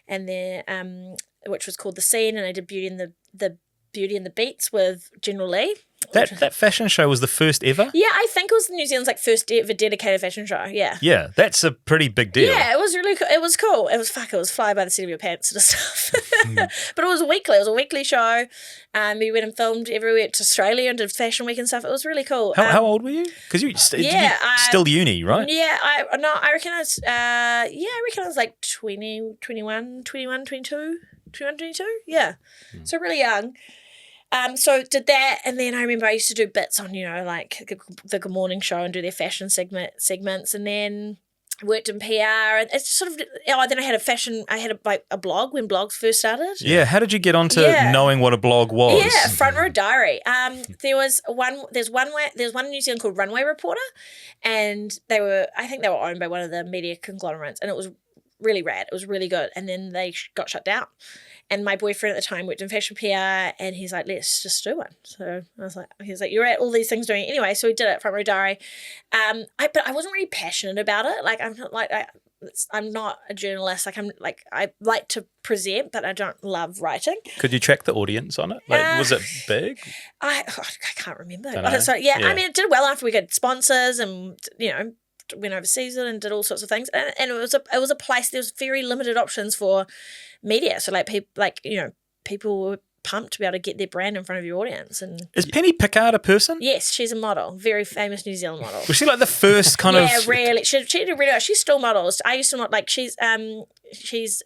and then which was called The Scene, and I did Beauty and the Beats with General Lee. That fashion show was the first ever? Yeah, I think it was New Zealand's like first ever dedicated fashion show. Yeah. Yeah, that's a pretty big deal. Yeah, it was really cool. It was cool. It was fly by the seat of your pants sort of stuff. But it was weekly. It was a weekly show. We went and filmed everywhere to Australia and did Fashion Week and stuff. It was really cool. How old were you? Because you still uni, right? Yeah, I reckon I was like 21, 22. Yeah. So really young. So did that, and then I remember I used to do bits on, like the Good Morning Show and do their fashion segments, and then worked in PR, and it's sort of. Then I had a blog when blogs first started. Yeah, how did you get onto knowing what a blog was? Yeah, Front Row Diary. There's one in New Zealand called Runway Reporter, and I think they were owned by one of the media conglomerates, and it was really rad. It was really good, and then they got shut down. And my boyfriend at the time worked in fashion PR, and he's like, let's just do one. So he's like, you're at all these things doing it anyway. So we did it, Front Row Diary. But I wasn't really passionate about it. Like, I'm not a journalist. I like to present, but I don't love writing. Could you track the audience on it? Like, was it big? I can't remember. So, yeah, I mean, it did well after we got sponsors and, went overseas and did all sorts of things. And it was a place, there was very limited options for media. So people were pumped to be able to get their brand in front of your audience. And is Penny Pickard a person? yes, she's a model, very famous New Zealand model. Was she like the first kind of? Yeah, really. She did really well. She still models. I used to not like. She's a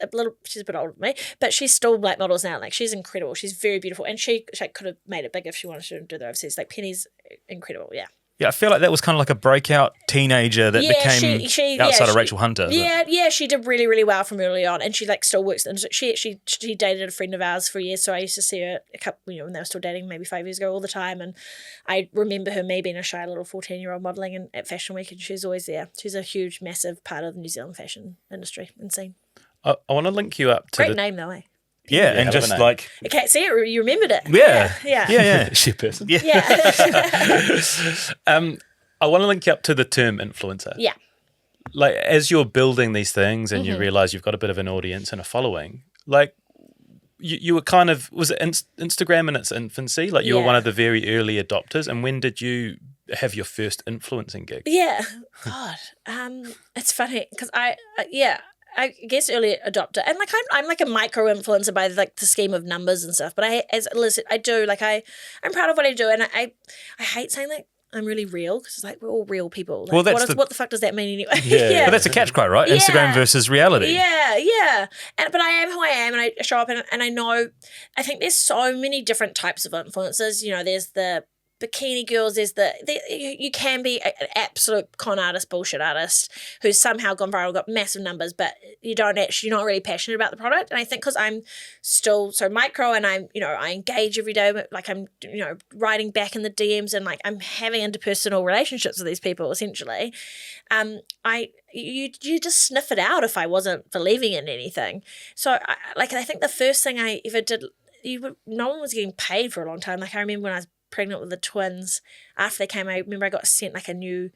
bit older than me, but she's still like models now. Like, she's incredible. She's very beautiful, and she could have made it big if she wanted to do that overseas. Like, Penny's incredible. Yeah. Yeah, I feel like that was kind of like a breakout teenager that became outside of Rachel Hunter. Yeah, she did really, really well from early on, and she still works. And she dated a friend of ours for years, so I used to see her a couple, when they were still dating, maybe 5 years ago, all the time. And I remember me being a shy little 14-year-old modelling at Fashion Week, and she's always there. She's a huge, massive part of the New Zealand fashion industry. Insane. I want to link you up to great name though, eh? Yeah, and just like... Okay, see it? You remembered it. Yeah. She person. Yeah. I want to link you up to the term influencer. Yeah. Like, as you're building these things and you realize you've got a bit of an audience and a following, like, you were kind of... Was it Instagram in its infancy? Like, you were one of the very early adopters. And when did you have your first influencing gig? Yeah. God. It's funny because I guess early adopter, and like I'm like a micro influencer by like the scheme of numbers and stuff. But I'm proud of what I do, and I hate saying that I'm really real, because it's like we're all real people. Like, what the fuck does that mean anyway? Yeah. But that's a catch cry, right? Instagram versus reality. Yeah. But I am who I am, and I show up, and I know. I think there's so many different types of influencers. There's the bikini girls, you can be an absolute con artist, bullshit artist who's somehow gone viral, got massive numbers, but you're not really passionate about the product. And I think because I'm still so micro, and I engage every day, like I'm writing back in the DMs, and like I'm having interpersonal relationships with these people essentially. You just sniff it out if I wasn't believing in anything. So I think the first thing I ever did, no one was getting paid for a long time. Like, I remember when I was pregnant with the twins, after they came, I remember I got sent like a new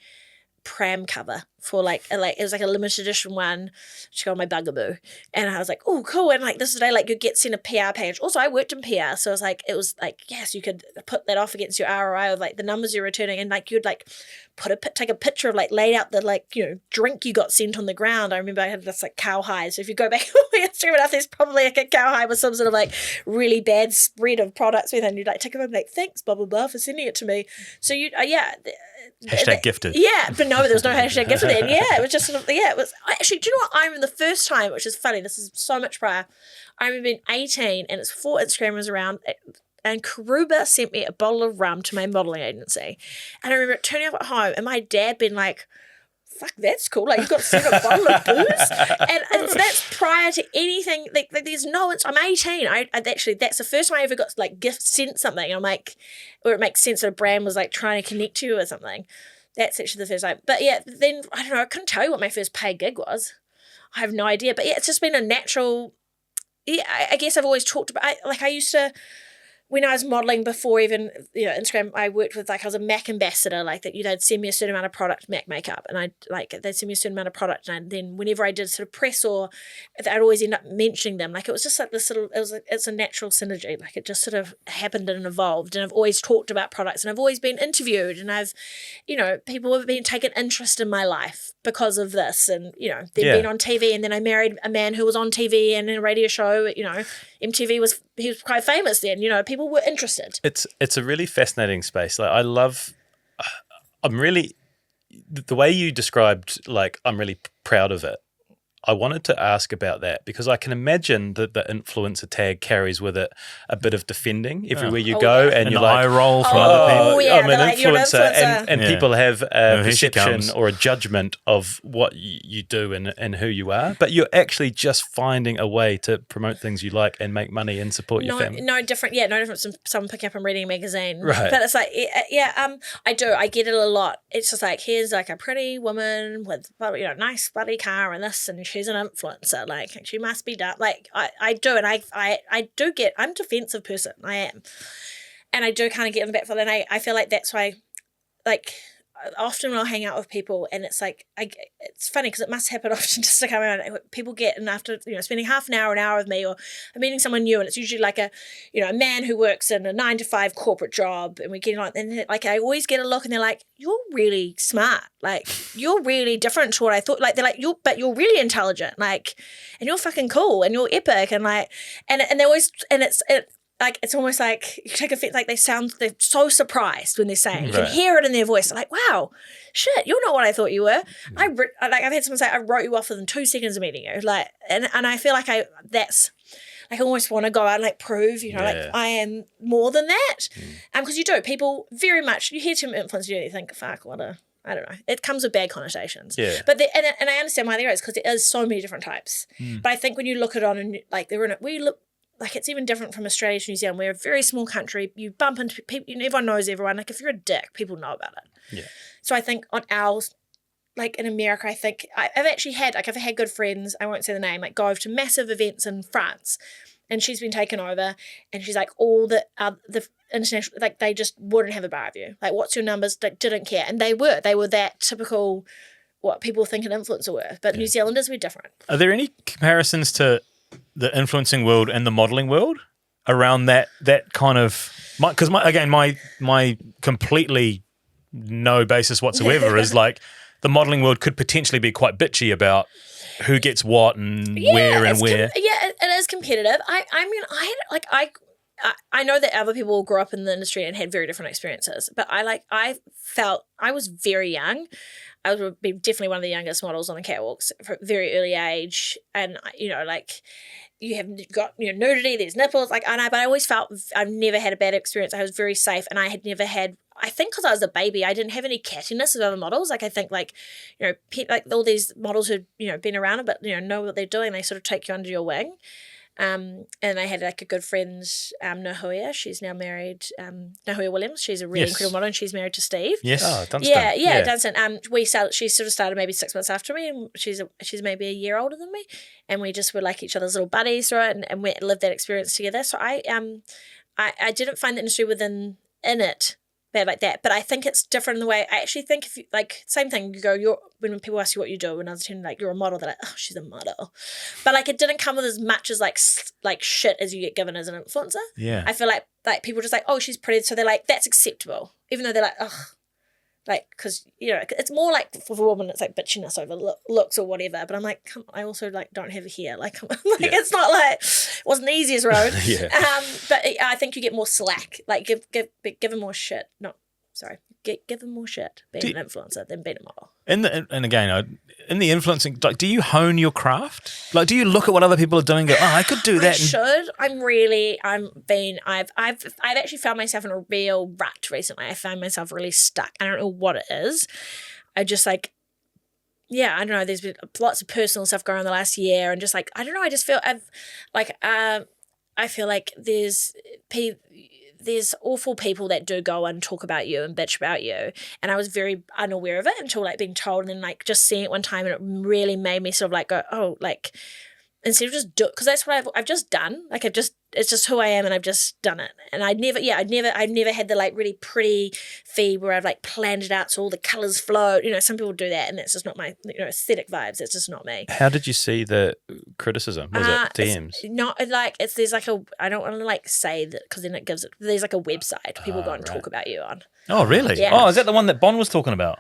pram cover for like it was like a limited edition one. She got my bugaboo, and I was like, oh cool. And like this today, like, you get sent a PR page. Also, I worked in PR, so it was like yes, you could put that off against your ROI of like the numbers you're returning, and like you'd like take a picture of like laid out the drink you got sent on the ground. I remember I had this like cowhide. So if you go back on my Instagram enough, there's probably like a cowhide with some sort of like really bad spread of products with it, and you'd like take it and be like, thanks blah blah blah for sending it to me. So you hashtag gifted. Yeah, but no, there was no hashtag gifted then. Yeah, it was just sort of, it was actually, do you know what? I remember the first time, which is funny, this is so much prior. I remember being 18, and it's 4 Instagrammers around, and Karuba sent me a bottle of rum to my modelling agency. And I remember turning up at home, and my dad being like, fuck, that's cool. Like, you got sent a bottle of booze? And that's prior to anything. Like there's no, I'm 18. I actually, that's the first time I ever got like sent something. I'm like, where it makes sense that a brand was like trying to connect to you or something. That's actually the first time. But yeah, then I don't know, I couldn't tell you what my first paid gig was. I have no idea. But yeah, it's just been a natural, I guess I've always talked about, I used to, when I was modeling before even, Instagram, I worked with, I was a MAC ambassador, that, they'd send me a certain amount of product, MAC makeup, and they'd send me a certain amount of product, and then whenever I did sort of press, or I'd always end up mentioning them. It was just this sort of, it's a natural synergy. It just sort of happened and evolved, and I've always talked about products, and I've always been interviewed, and I've, people have been taking interest in my life because of this, and, they've been on TV, and then I married a man who was on TV and in a radio show, MTV he was quite famous then, people were interested. It's a really fascinating space. I'm really, the way you described, I'm really proud of it. I wanted to ask about that because I can imagine that the influencer tag carries with it a bit of defending everywhere you go, and you're eye roll from other people. Yeah, I'm an influencer, and Yeah. people have a Here she perception comes. or a judgment of what you do and who you are. But you're actually just finding a way to promote things you like and make money and support your family. No different from someone picking up and reading a magazine. Right. But it's I do. I get it a lot. It's just here's a pretty woman with nice bloody car and this, and she's an influencer. She must be done. I do, and I do get. I'm a defensive person. I am, and I do kind of get in the back foot, and I feel like that's why, often when I'll hang out with people, and it's it's funny because it must happen often just to come out. People get, and after spending half an hour with me, or I'm meeting someone new, and it's usually a man who works in a 9-to-5 corporate job, and we get on, and I always get a look, and they're like, "You're really smart. You're really different to what I thought." They're like, but you're really intelligent. And you're fucking cool, and you're epic, and and they always, and it's almost like you take offense, they're so surprised when they're saying, you can hear it in their voice. They're like, wow, shit, you're not what I thought you were. I've had someone say, I wrote you off within 2 seconds of meeting you. And I feel I almost want to go out and prove, I am more than that. Because you do, people very much, you hear too much influence, you think, fuck, I don't know. It comes with bad connotations. Yeah. But and I understand why there is, because there is so many different types. But I think when you look at it on, we look, it's even different from Australia to New Zealand. We're a very small country. You bump into people, everyone knows everyone. If you're a dick, people know about it. Yeah. So I think on ours, in America, I think I've actually had, I've had good friends, I won't say the name, go over to massive events in France, and she's been taken over, and she's all the international, they just wouldn't have a bar of you. What's your numbers? Didn't care. And they were that typical, what people think an influencer were. But New Zealanders were different. Are there any comparisons to the influencing world and the modeling world around that kind of? Because my completely no basis whatsoever is the modeling world could potentially be quite bitchy about who gets what and where and where. It is competitive. I know that other people grew up in the industry and had very different experiences, but I felt I was very young. I was definitely one of the youngest models on the catwalks from a very early age, and you have got nudity, there's nipples, but I always felt I've never had a bad experience. I was very safe, and I had never had. I think because I was a baby, I didn't have any cattiness with other models. I think all these models who'd been around a bit, know what they're doing. They sort of take you under your wing. And I had a good friend, Nahuya. She's now married, Nahuya Williams. She's a really incredible model, and she's married to Steve. Yes. Oh, Dunstan. Yeah, Dunstan. She sort of started maybe 6 months after me, and she's maybe a year older than me, and we just were each other's little buddies through it, and we lived that experience together. So I didn't find the industry in it bad like that, but I think it's different in the way. I actually think if you same thing, you go, when people ask you what you do, and I was telling you're a model, they're like, oh, she's a model, but it didn't come with as much as shit as you get given as an influencer. Yeah, I feel like people just oh, she's pretty, so they're that's acceptable, even though they're ugh. Because it's more for a woman, it's bitchiness over looks or whatever. But I'm come on, I also don't have hair. It's not it wasn't the easiest road. Yeah. But I think you get more slack. Give them more shit. No, sorry, give them more shit being an influencer than being a model. And again, in the influencing, do you hone your craft? Do you look at what other people are doing and go, oh, I could do that? I've actually found myself in a real rut recently. I found myself really stuck. I don't know what it is. I just I don't know. There's been lots of personal stuff going on the last year, and I don't know. I just feel I feel like there's awful people that do go and talk about you and bitch about you, and I was very unaware of it until being told, and then just seeing it one time, and it really made me sort of go, oh, instead of just do, because that's what I've just done. Like it's just who I am, and I've just done it. And I've never had the like really pretty feed where I've like planned it out so all the colors flow. You know, some people do that, and that's just not my aesthetic vibes. It's just not me. How did you see the criticism? Was it DMs? It's not like there's like a, I don't want to like say that because then it gives it. There's like a website people go and talk about you on. Oh, really? Yeah. Oh, is that the one that Bon was talking about?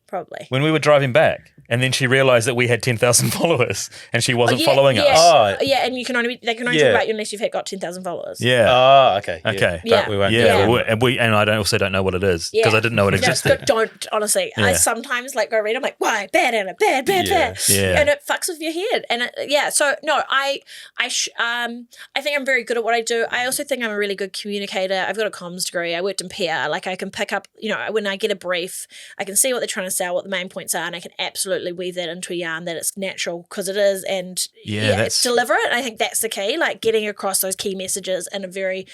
Probably. When we were driving back, and then she realised that we had 10,000 followers, and she wasn't following us. Yeah, and they can only talk about you unless you've got 10,000 followers. Yeah. Oh, okay. Okay. Yeah. We won't. Yeah. And I also don't know what it is because I didn't know it existed. Don't honestly. I sometimes like go read. I'm like, why bad Anna, bad. Yeah. And it fucks with your head. And so no, I think I'm very good at what I do. I also think I'm a really good communicator. I've got a comms degree. I worked in PR. Like I can pick up. When I get a brief, I can see what they're trying to sell, what the main points are, and I can absolutely weave that into a yarn that it's natural because it is, and it's deliver it. I think that's the key, like getting across those key messages in a very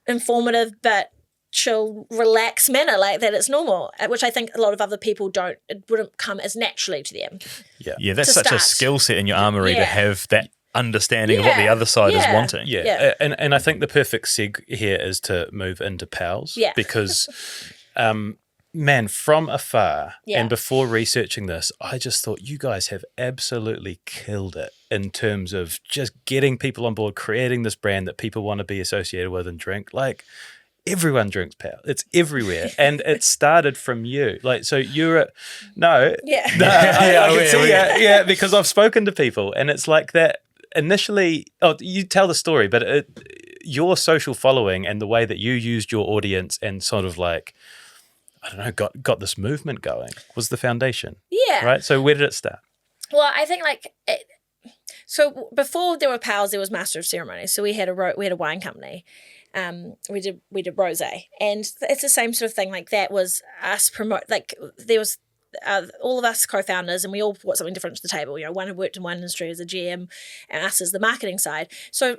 informative but chill, relaxed manner, like that it's normal, which I think a lot of other people it wouldn't come as naturally to them. Yeah, that's such a skill set in your armory to have that understanding of what the other side is wanting. Yeah. And I think the perfect seg here is to move into pals because man, from afar and before researching this, I just thought you guys have absolutely killed it in terms of just getting people on board, creating this brand that people want to be associated with and drink. Like everyone drinks Pal. It's everywhere. And it started from you. Like, so you're I can see it. Yeah, because I've spoken to people and it's like that initially, you tell the story, but your social following and the way that you used your audience and sort of like, I don't know, got this movement going was the foundation. Yeah. Right? So where did it start? Well, I think so before there were pals, there was Master of Ceremonies. So we had a wine company. We did rosé, and it's the same sort of thing. Like that was us promote. Like there was all of us co-founders, and we all brought something different to the table. One had worked in one industry as a GM, and us as the marketing side. So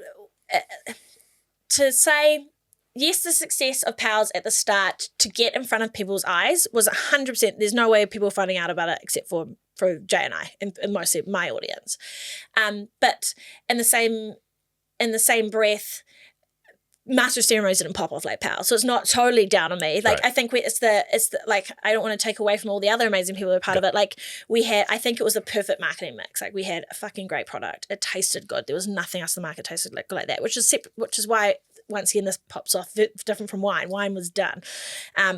to say, yes, the success of Pals at the start to get in front of people's eyes was 100%. There's no way people were finding out about it except for Jay and I, and mostly my audience. But in the same breath, Master of Ceremonies didn't pop off like Pals, so it's not totally down on me. Like I think it's the like, I don't want to take away from all the other amazing people who are part of it. Like I think it was the perfect marketing mix. Like we had a fucking great product. It tasted good. There was nothing else the market tasted like that, which is why. Once again, this pops off different from wine. Wine was done.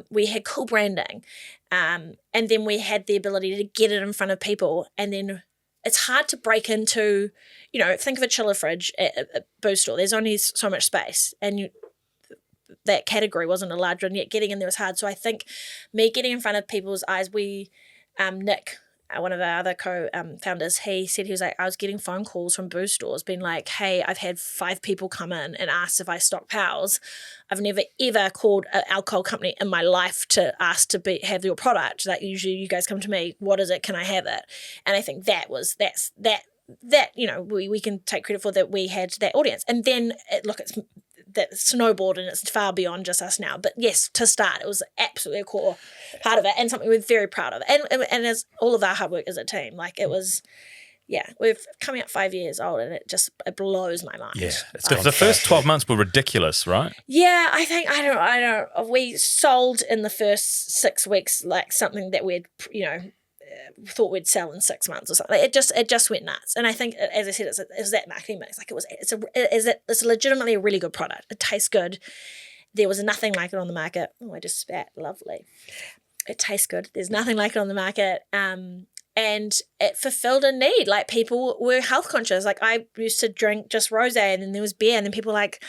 We had cool branding. And then we had the ability to get it in front of people. And then it's hard to break into, think of a chiller fridge at a booze store. There's only so much space. And that category wasn't a large one, yet getting in there was hard. So I think me getting in front of people's eyes, Nick, one of our other co-founders, he said he was like, I was getting phone calls from booze stores being like, hey, I've had 5 people come in and ask if I stock Pals. I've never ever called an alcohol company in my life to ask to have your product. Like usually you guys come to me, what is it? Can I have it? And I think we can take credit for that. We had that audience, and then it's that snowballed and it's far beyond just us now. But yes, to start, it was absolutely a core part of it and something we're very proud of. And as all of our hard work as a team, like it was, we're coming up 5 years old and it blows my mind. Yeah. The first 12 months were ridiculous, right? Yeah, I think, I don't, we sold in the first 6 weeks, like something that we'd, thought we'd sell in 6 months or something. It just went nuts. And I think, as I said, it was that marketing mix. Like it's legitimately a really good product. It tastes good. There was nothing like it on the market. Oh, I just spat. Lovely. It tastes good. There's nothing like it on the market. And it fulfilled a need. Like people were health conscious. Like I used to drink just rosé, and then there was beer, and then people were like,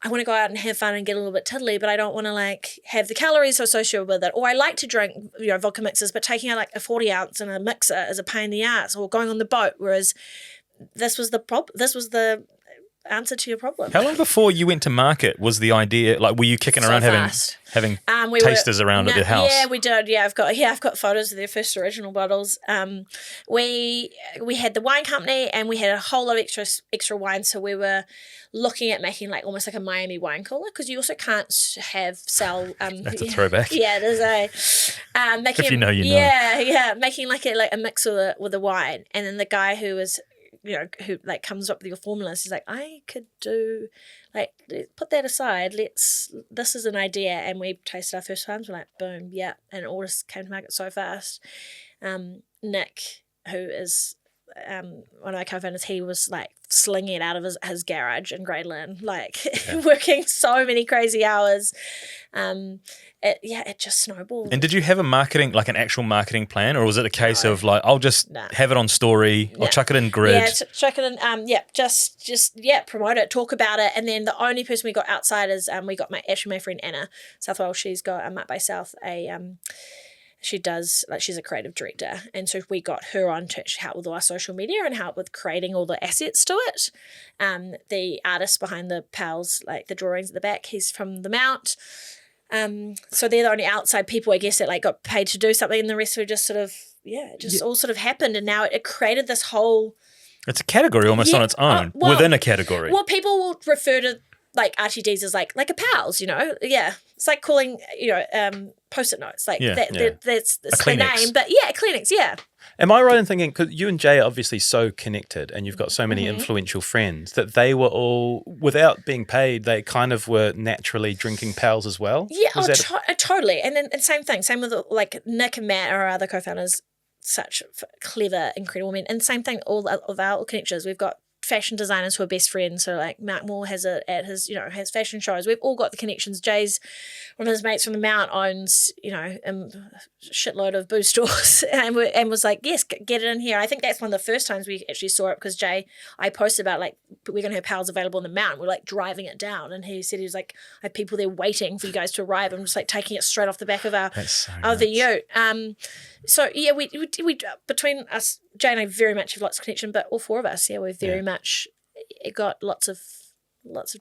I want to go out and have fun and get a little bit tiddly, but I don't want to like have the calories associated with it. Or I like to drink, vodka mixers, but taking out like a 40 ounce in a mixer is a pain in the ass, or going on the boat. Whereas this was the answer to your problem. How long before you went to market was the idea? Like, were you kicking around having tasters around at your house? Yeah, we did. Yeah, I've got photos of their first original bottles. We had the wine company and we had a whole lot of extra wine, so we were looking at making like almost like a Miami wine cooler, because you also can't sell. That's a throwback. Yeah, there's if you know, you know. Yeah, making like a mix with a wine, and then the guy who was who like comes up with your formulas. He's like, I could do, like, put that aside. This is an idea, and we tasted our first farms. We're like, boom, yeah, and it all just came to market so fast. Nick, who is one of our co-founders, he was like slinging it out of his garage in Grey Lynn, like working so many crazy hours. It just snowballed. And did you have an actual marketing plan, or was it a case of like, I'll just have it on story, or chuck it in grid? Yeah, chuck it in. Just promote it, talk about it, and then the only person we got outside is we got my friend Anna Southwell. She's got Up by South she does, like, she's a creative director, and so we got her on to help with all our social media and help with creating all the assets to it. The artist behind the pals, like the drawings at the back, he's from the Mount. So they're the only outside people, I guess, that like got paid to do something, and the rest were just sort of all sort of happened, and now it created this whole. It's a category almost on its own within a category. Well, people will refer to like RTDs as like a pals, it's like calling Post-it notes, like that's the name, but clinics, Am I right in thinking, because you and Jay are obviously so connected and you've got so many influential friends, that they were all, without being paid, they kind of were naturally drinking pals as well? Yeah, totally. And then same thing, same with like Nick and Matt, our other co-founders, such clever, incredible men. And same thing, all of our connections. We've got fashion designers who are best friends. So like Mark Moore has it at his, has fashion shows. We've all got the connections. Jay's, one of his mates from the Mount, owns, a shitload of booze stores and was like, yes, get it in here. I think that's one of the first times we actually saw it, because I posted about like, we're going to have pals available in the Mount. We're like driving it down. And he said, he was like, I have people there waiting for you guys to arrive. I'm just like taking it straight off the back of the ute. So yeah, we between us, Jay and I very much have lots of connection, but all four of us, we've very much got lots of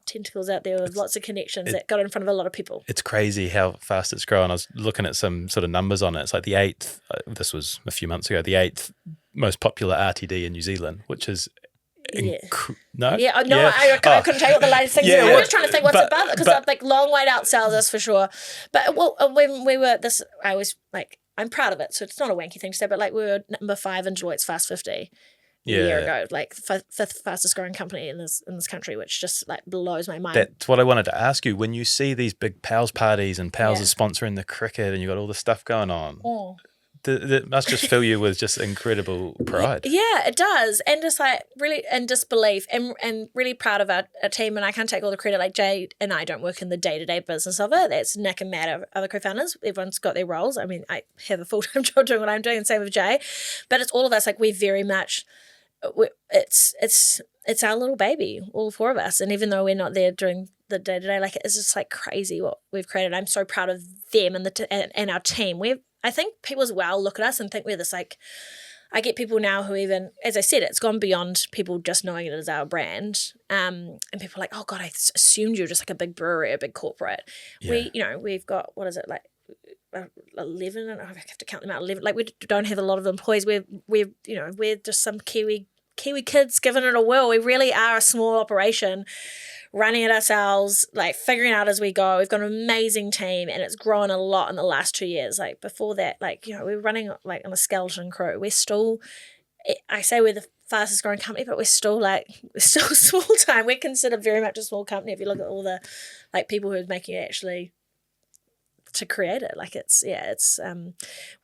tentacles out there with lots of connections that got in front of a lot of people. It's crazy how fast it's growing. I was looking at some sort of numbers on it. It's like the 8th, this was a few months ago, the 8th most popular RTD in New Zealand, which is I couldn't tell you what the latest things are. We're just trying to think what's above it, because like long way outsells us for sure. But when we were this, I was like, I'm proud of it, so it's not a wanky thing to say, but like we were number 5 in Deloitte's Fast 50 a year ago, like fifth fastest growing company in this country, which just like blows my mind. That's what I wanted to ask you. When you see these big pals parties and pals are sponsoring the cricket and you got all this stuff going on, that must just fill you with just incredible pride. Yeah, it does. And just like really in disbelief and really proud of our team. And I can't take all the credit. Like Jay and I don't work in the day-to-day business of it. That's Nick and Matt, our other co-founders. Everyone's got their roles. I mean, I have a full-time job doing what I'm doing, and same with Jay. But it's all of us. Like we very much, it's our little baby, all four of us. And even though we're not there during the day-to-day, like it's just like crazy what we've created. I'm so proud of them and our team. I think people as well look at us and think we're this like, I get people now who even, as I said, it's gone beyond people just knowing it as our brand. And people are like, oh God, I assumed you were just like a big brewery, a big corporate. Yeah. We've got, what is it, like 11, I have to count them out, 11. Like we don't have a lot of employees. We're just some Kiwi kids giving it a whirl. We really are a small operation, running it ourselves, like figuring out as we go. We've got an amazing team, and it's grown a lot in the last 2 years. Like before that, we're running like on a skeleton crew. We're still, I say we're the fastest growing company, but we're still small time. We're considered very much a small company if you look at all the like people who are making it actually to create it. Like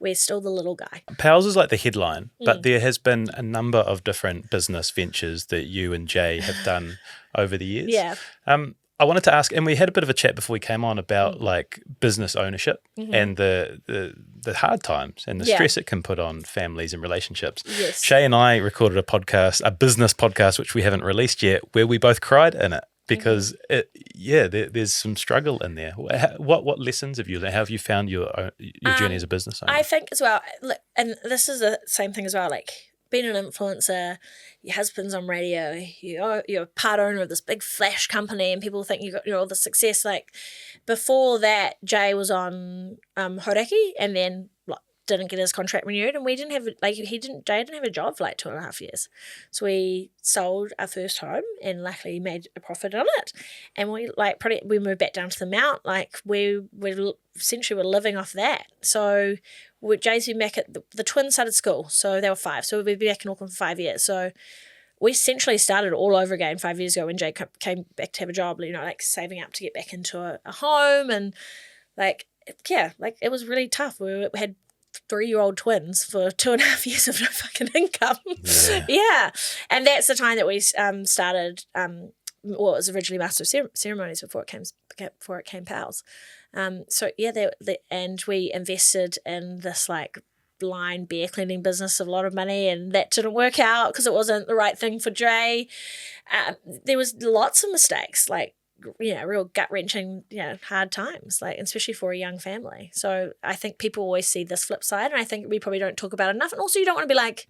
we're still the little guy. Pals is like the headline, but there has been a number of different business ventures that you and Jay have done over the years. Yeah. I wanted to ask, and we had a bit of a chat before we came on about like business ownership and the hard times and the stress it can put on families and relationships. Yes. Shay and I recorded a business podcast, which we haven't released yet, where we both cried in it. Because there's some struggle in there. What lessons have you learned? How have you found your journey as a business owner? I think as well, and this is the same thing as well. Like being an influencer, your husband's on radio, you're a part owner of this big flash company, and people think you got all the success. Like before that, Jay was on Horaki, and then didn't get his contract renewed, and we didn't have Jay didn't have a job for like 2.5 years. So we sold our first home and luckily made a profit on it. And we moved back down to the Mount. Like we essentially were living off that. So Jay's been back at the twins started school, so they were 5. So we've been back in Auckland for 5 years. So we essentially started all over again 5 years ago when Jay came back to have a job, like saving up to get back into a home. And it was really tough. We had 3-year-old twins for 2.5 years of no fucking income. Yeah. And that's the time that we started, it was originally Master of Ceremonies before it came Pals. And we invested in this like blind bear cleaning business of a lot of money, and that didn't work out because it wasn't the right thing for Jay. There was lots of mistakes, like, real gut-wrenching, hard times, like, especially for a young family. So I think people always see this flip side, and I think we probably don't talk about it enough. And also, you don't want to be like,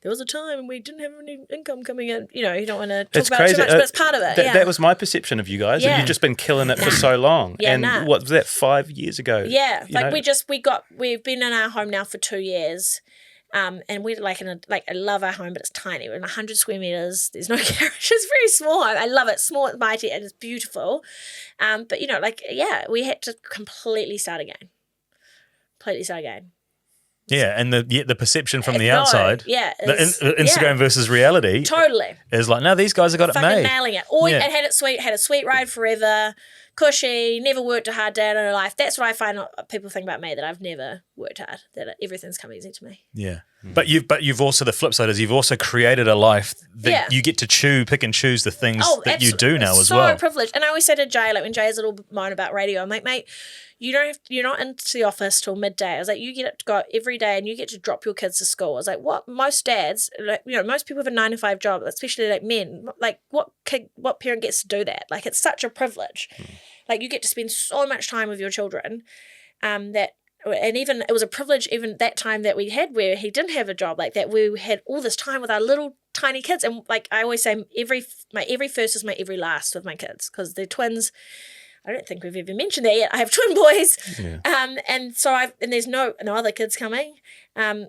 there was a time when we didn't have any income coming in. You don't want to talk about it too much, but it's part of it. That was my perception of you guys. And you've just been killing it for so long. What was that, 5 years ago? Yeah, we've been in our home now for 2 years. And we're I love our home, but it's tiny. We're in 100 square meters. There's no garage. It's very small. I love it. Small, mighty, and it's beautiful. But we had to completely start again. Yeah, and the perception from the outside, the Instagram versus reality, totally is like, no, these guys have got it made, nailing it. And had it sweet, had a sweet ride forever, cushy, never worked a hard day in her life. That's what I find people think about me, that I've never worked hard, that everything's come easy to me. Yeah, but you've also, the flip side is you've also created a life that you get to pick and choose the things that you do now as well. So privileged. And I always say to Jay, like when Jay has a little moan about radio, I'm like, mate, you're not into the office till midday. I was like, you get to go every day and you get to drop your kids to school. I was like, what? Most dads, most people have a 9-to-5 job, especially like men. Like, what parent gets to do that? Like, it's such a privilege. Like, you get to spend so much time with your children. And even it was a privilege even that time that we had where he didn't have a job, like that we had all this time with our little tiny kids. And like I always say, my every first is my every last with my kids, because they're twins. I don't think we've ever mentioned that yet. I have twin boys, and there's no other kids coming.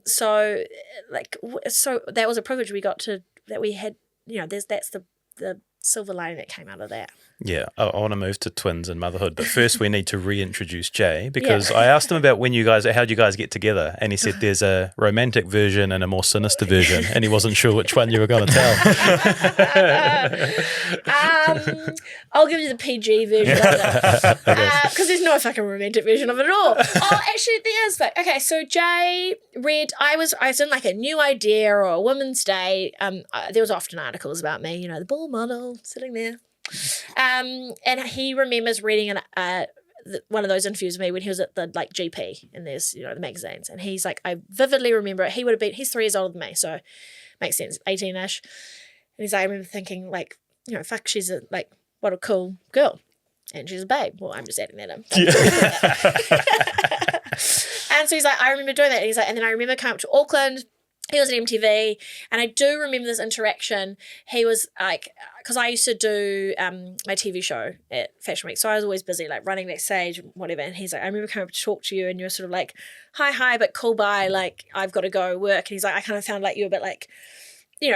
So that was a privilege we got to, that we had. That's the silver lining that came out of that. Yeah, I want to move to twins and motherhood, but first we need to reintroduce Jay, because I asked him about how'd you guys get together, and he said there's a romantic version and a more sinister version, and he wasn't sure which one you were going to tell. I'll give you the PG version of it, because there's no fucking romantic version of it at all. Oh, actually there is. But okay, so Jay read. I was in like a New Idea or a Women's Day. There was often articles about me, the ball model sitting there. And he remembers reading one of those interviews with me when he was at the GP, and there's the magazines, and he's like, I vividly remember it. He's 3 years older than me, so makes sense, 18ish. And he's like, I remember thinking fuck, she's what a cool girl, and she's a babe. Well, I'm just adding that in. And so he's like, I remember doing that, and he's like, and then I remember coming up to Auckland. He was at MTV, and I do remember this interaction. He was like, because I used to do my TV show at Fashion Week, so I was always busy, like running backstage and whatever. And he's like, I remember coming up to talk to you, and you're sort of like, hi, but cool, bye. Like, I've got to go work. And he's like, I kind of found like you were a bit like,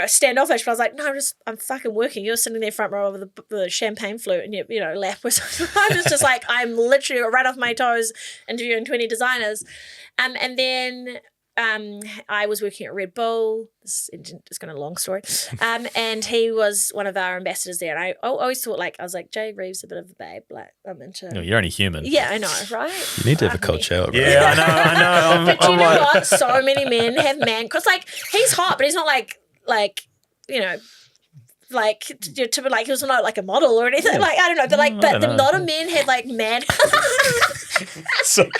standoffish. But I was like, no, I'm fucking working. You're sitting there front row with the champagne flute and your lap was. I was just like, I'm literally right off my toes interviewing 20 designers, and then. I was working at Red Bull. This is going to be a long story. And he was one of our ambassadors there. And I always thought, I was like, Jay Reeve's a bit of a babe. Like, I'm into. No, you're only human. Yeah, I know, right? You need to have a coach out. Right? Yeah, I know. But you know what? So many men have because he's hot, but he's not like he was not like a model or anything. Like, I don't know, but a lot of men have man. Sorry.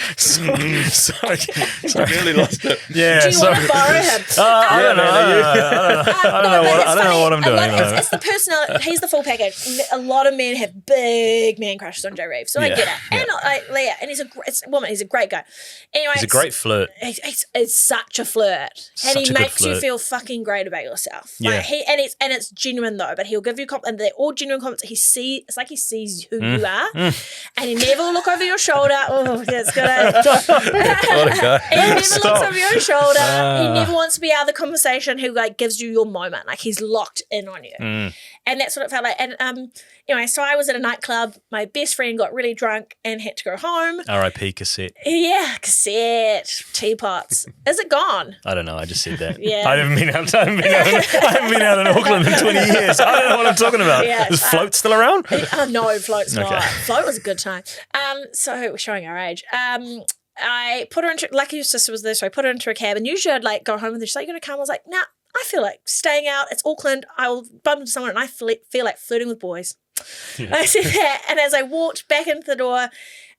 I really lost it. Yeah. Do you want to borrow him? I don't know what I'm doing. It's the personality. He's the full package. A lot of men have big man crushes on Jay Reeve, so I get it. And Leah, and he's a great guy. Anyway, he's a great flirt. It's such a flirt, and he makes you feel fucking great about yourself. Yeah. And it's genuine though. though, but he'll give you and they're all genuine compliments. It's like he sees who you are, and he never will look over your shoulder. Oh, that's good. What a guy. He never looks over your shoulder. He never wants to be out of the conversation. He like gives you your moment, like he's locked in on you, and that's what it felt like. And anyway, so I was at a nightclub. My best friend got really drunk and had to go home. R.I.P. cassette. Yeah, cassette, teapots. Is it gone? I don't know. I just said that. Yeah. I haven't been out in Auckland in 20 years. I don't know what I'm talking about. Yeah, Is Float still around? No, Float's not. Okay. Float was a good time. So we're showing our age. I put her into, lucky your sister was there, so I put her into a cab, and usually I'd like go home with her. She's like, "You gonna come?" I was like, "Nah, I feel like staying out. It's Auckland. I will bump into someone, and I feel like flirting with boys." Yeah. I said that, and as I walked back into the door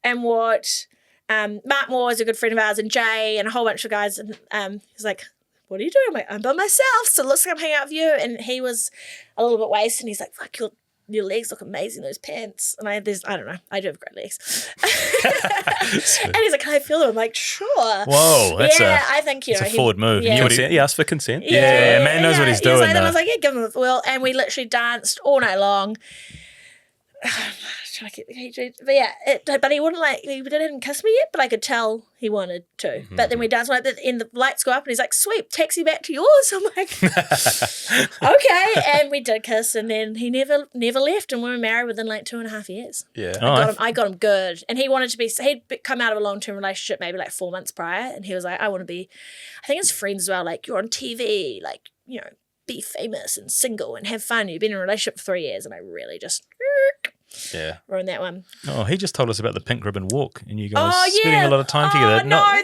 and walked, Mark Moore is a good friend of ours, and Jay and a whole bunch of guys, and he's like, "What are you doing?" I'm like, "I'm by myself, so it looks like I'm hanging out with you." And he was a little bit wasted, and he's like, "Fuck, your legs look amazing, those pants." And I don't know, I do have great legs. And he's like, "Can I feel them?" I'm like, "Sure." Whoa, that's I think a forward move. Yeah. He asked for consent. Yeah, man knows what he's doing. Like, I was like, "Yeah, give him a will," and we literally danced all night long. Trying to keep the but yeah, but he wouldn't he didn't kiss me yet, but I could tell he wanted to. Mm-hmm. But then we danced like that, and the lights go up, and he's like, "Sweet, taxi back to yours." I'm like, "Okay," and we did kiss, and then he never left, and we were married within like 2.5 years. Yeah, I got him good, and he wanted to be. He'd come out of a long-term relationship maybe like 4 months prior, and he was like, "I want to be." I think his friends as well, like, "You're on TV, like, you know, be famous and single and have fun. You've been in a relationship for 3 years," and I really just. Yeah, we're on that one. Oh, he just told us about the pink ribbon walk, and you guys spending a lot of time together. No, I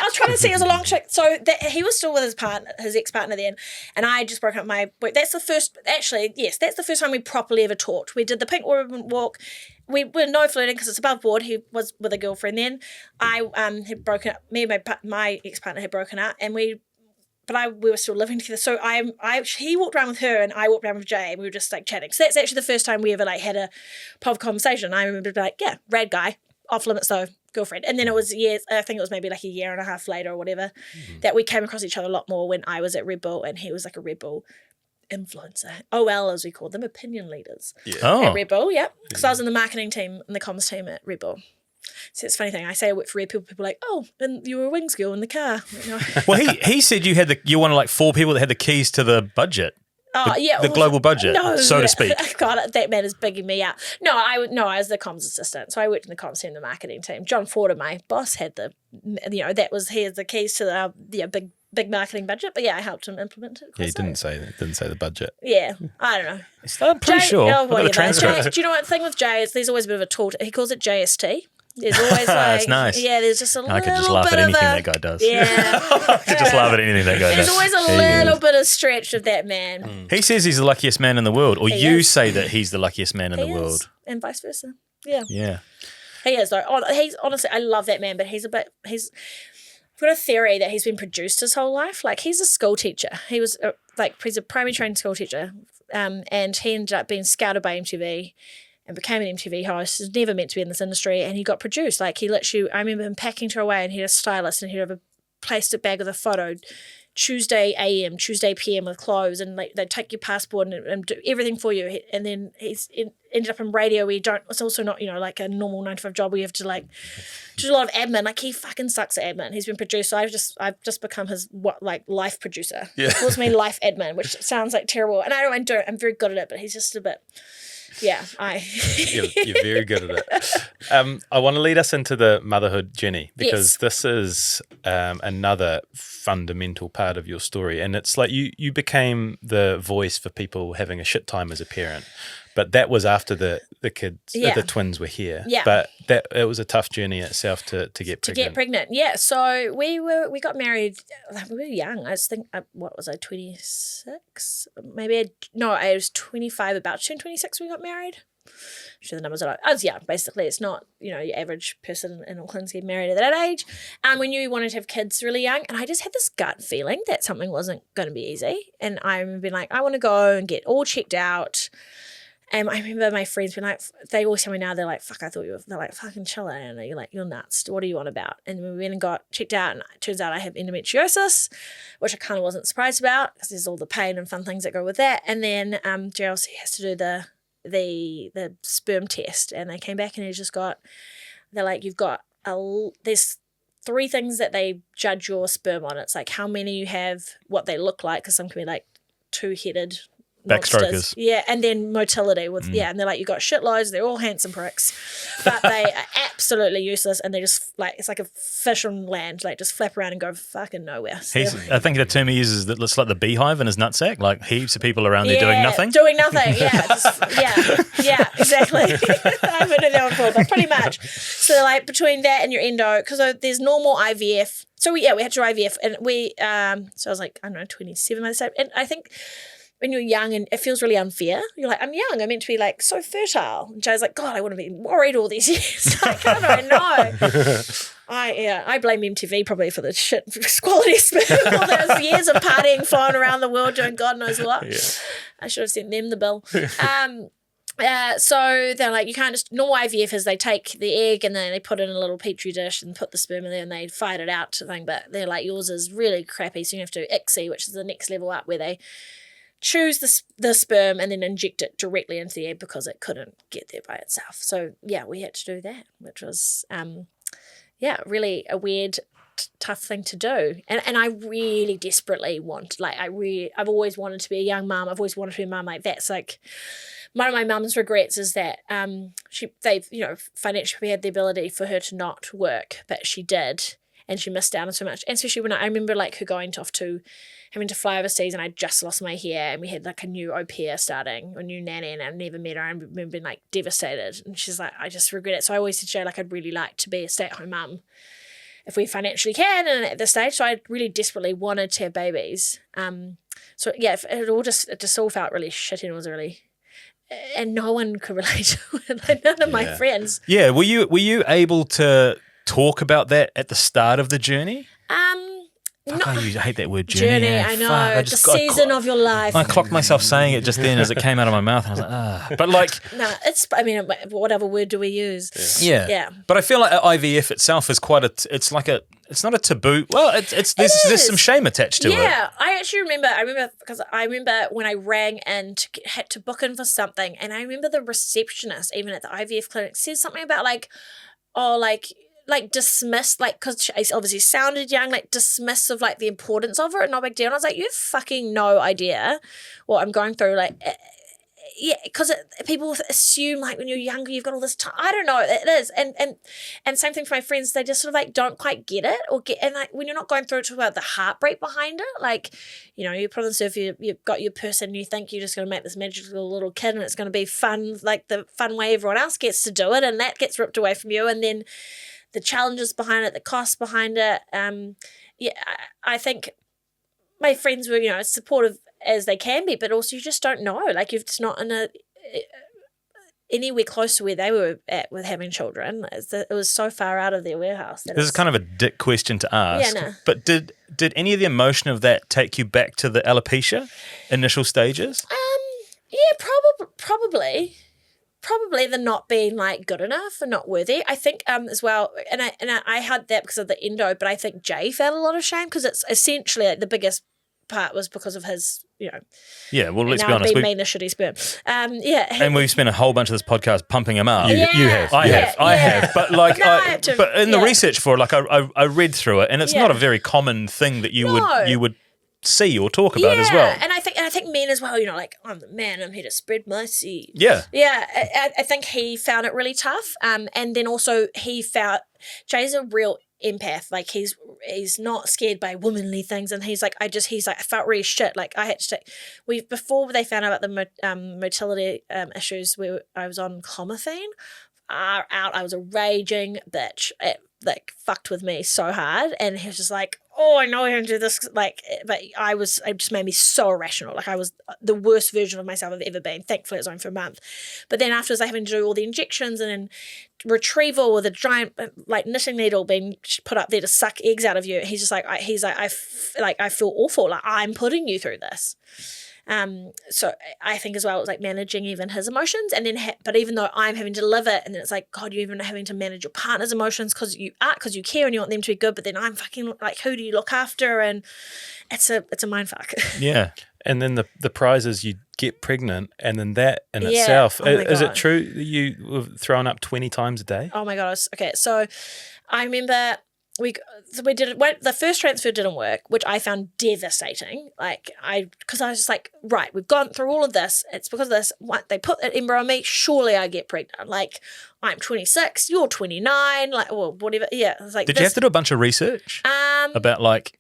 was trying to see it was a long trip. So he was still with his ex-partner then, and I just broke up my. That's the first. Actually, yes, that's the first time we properly ever talked. We did the pink ribbon walk. We were no flirting because it's above board. He was with a girlfriend then. I had broken up. Me and my ex-partner had broken up, and we were still living together. So he walked around with her and I walked around with Jay, and we were just like chatting. So that's actually the first time we ever like had a proper conversation. I remember like, yeah, rad guy, off limits though, girlfriend. And then it was years, I think it was maybe like a year and a half later or whatever, that we came across each other a lot more when I was at Red Bull and he was like a Red Bull influencer. OL as we called them, opinion leaders. Yeah. At Red Bull, yeah. Because I was in the marketing team and the comms team at Red Bull. So it's a funny thing. I say I work for Red People. People are like, "Oh, and you were a wings girl in the car." Like, no. Well, he said you're one of like 4 people that had the keys to the budget. The global budget, so to speak. God, that man is bigging me out. No, I was the comms assistant. So I worked in the comms team, the marketing team. John Forder, my boss, had he had the keys to the big marketing budget. But yeah, I helped him implement it. Yeah, he didn't say the budget. Yeah, I don't know. I'm pretty sure. The transcript. Do you know what the thing with Jay is? There's always a bit of a talk. He calls it JST. There's always like, that's nice. Yeah, there's just a little bit of I could just laugh at anything that guy does. Yeah. I could just laugh at anything that guy does. There's always a little bit of stretch of that man. He says he's the luckiest man in the world, or you say that he's the luckiest man in the world. And vice versa. Yeah. Yeah. He is though. He's honestly, I love that man, but I've got a theory that he's been produced his whole life. Like he's a school teacher. He was he's a primary trained school teacher, and he ended up being scouted by MTV. And became an MTV host. He's never meant to be in this industry, and he got produced. Like he literally, I remember him packing her away, and he had a stylist, and he'd have a plastic bag with a photo, Tuesday AM, Tuesday PM with clothes, and like they'd take your passport and do everything for you. And then he's ended up in radio where it's also not like a normal 9-to-5 job where you have to like do a lot of admin. Like he fucking sucks at admin. He's been produced. So I've just become his life producer. Yeah. He calls me life admin, which sounds like terrible. And I don't do it. I'm very good at it, but he's just a bit. Yeah, You're very good at it. I want to lead us into the motherhood journey because this is another fundamental part of your story, and it's like you became the voice for people having a shit time as a parent, but that was after the kids, the twins were here. Yeah, but it was a tough journey itself to get pregnant. To get pregnant, yeah. So we got married. We were young. I think what was I 26? Maybe I was 25. About to turn 26. We got married. I'm sure the numbers are. I was young. Basically, it's not your average person in Auckland's getting married at that age. We knew we wanted to have kids really young, and I just had this gut feeling that something wasn't going to be easy. And I remember being like, I want to go and get all checked out. And I remember my friends being like, they always tell me now, they're like, fuck, I thought you were, they're like, fucking chill out, Anna. You're like, you're nuts. What are you on about? And we went and got checked out, and it turns out I have endometriosis, which I kind of wasn't surprised about because there's all the pain and fun things that go with that. And then JLC has to do the sperm test, and they came back and they're like, you've got there's 3 things that they judge your sperm on. It's like how many you have, what they look like, because some can be like 2-headed backstrokers. Yeah, and then motility with and they're like, you got shitloads, they're all handsome pricks, but they are absolutely useless, and they just like, it's like a fish on land, like just flap around and go fucking nowhere. So I think the term he uses is that it's like the beehive in his nutsack, like heaps of people around there doing nothing. Yeah, exactly. I haven't heard that one before, but pretty much. So like between that and your endo, because there's normal IVF. So we had to do IVF, and so I was like, I don't know, 27 by the time, and I think when you're young and it feels really unfair, you're like, I'm young, I'm meant to be like so fertile. And Jay's like, God, I wouldn't have been worried all these years. Like, I don't know. I blame MTV probably for the shit quality sperm. All those years of partying, flying around the world, doing God knows what. Yeah. I should have sent them the bill. So they're like, you can't just, normal IVF is they take the egg and then they put it in a little petri dish and put the sperm in there and they fight it out to thing. But they're like, yours is really crappy. So you have to do ICSI, which is the next level up, where they choose the sperm and then inject it directly into the egg because it couldn't get there by itself. So yeah, we had to do that, which was really a weird, tough thing to do. And I really desperately I've always wanted to be a young mum. I've always wanted to be a mum. Like, that's like one of my mum's regrets is that they've financially had the ability for her to not work, but she did, and she missed out on so much. And especially when I remember like her having to fly overseas, and I just lost my hair, and we had like a new au pair starting, a new nanny, and I never met her. I remember being like devastated, and she's like, I just regret it. So I always said to her, like, I'd really like to be a stay-at-home mum if we financially can, and at this stage. So I really desperately wanted to have babies. So yeah, it just all felt really shitty, and it was really, and no one could relate to it. Like, none of my friends. Yeah, were you able to talk about that at the start of the journey? I hate that word journey. I know. The season of your life. I clocked myself saying it just then as it came out of my mouth, and I was like, But like, no, what other word do we use? Yeah. But I feel like IVF itself is it's not a taboo. Well, there's some shame attached to it. Yeah, I remember when I rang and had to book in for something, and I remember the receptionist, even at the IVF clinic, said something about dismissed, like, because she obviously sounded young, like dismissive of like the importance of it, and no big deal. And I was like, you have fucking no idea what I'm going through. Like, yeah, because people assume like when you're younger you've got all this time. I don't know, it is, and same thing for my friends. They just sort of like don't quite get it, and like when you're not going through it, talk about the heartbreak behind it. Like, you put on the surf, you've got your person, and you think you're just going to make this magical little kid, and it's going to be fun, like the fun way everyone else gets to do it, and that gets ripped away from you, and then the challenges behind it, the costs behind it. I think my friends were, supportive as they can be, but also you just don't know. Like, you're just not in anywhere close to where they were at with having children. It was so far out of their warehouse. This is kind of a dick question to ask. Yeah, no. But did any of the emotion of that take you back to the alopecia initial stages? Yeah, probably. Probably the not being like good enough and not worthy. I think as well, and I had that because of the endo, but I think Jay felt a lot of shame because it's essentially like the biggest part was because of his, Yeah, well, let's be honest. Being mean, the shitty sperm. And we've spent a whole bunch of this podcast pumping him up. You have. I have. But like, but in the research for it, like I read through it, and it's not a very common thing that you would see or talk about as well. And I think men as well, like, I'm the man, I'm here to spread my seed. Yeah. Yeah. I think he found it really tough. And then also Jay's a real empath. Like, he's not scared by womanly things, and he's like, I felt really shit. Like, I had to before they found out about the motility issues, I was on clomiphene. I was a raging bitch. It like fucked with me so hard, and he was just like, oh, I know I don't do this, like, but it just made me so irrational. Like, I was the worst version of myself I've ever been. Thankfully, it was only for a month. But then afterwards, I having to do all the injections and then retrieval with a giant, like, knitting needle being put up there to suck eggs out of you. He's just like, I feel awful. Like, I'm putting you through this. So I think as well, it was like managing even his emotions, and then but even though I'm having to live it, and then it's like, God, you're even having to manage your partner's emotions because you care and you want them to be good, but then I'm fucking like, who do you look after? And it's a mindfuck. Yeah. And then the prize is you get pregnant, and then that in Yeah. itself, Oh my is it God. true that you were thrown up 20 times a day? Oh my God. Okay. So I remember we did it. The first transfer didn't work, which I found devastating. Because I was just like, right, we've gone through all of this. It's because of this. What, they put an embryo on me. Surely I get pregnant. Like, I'm 26, you're 29, like, or whatever. Yeah. It's like, Did you have to do a bunch of research about like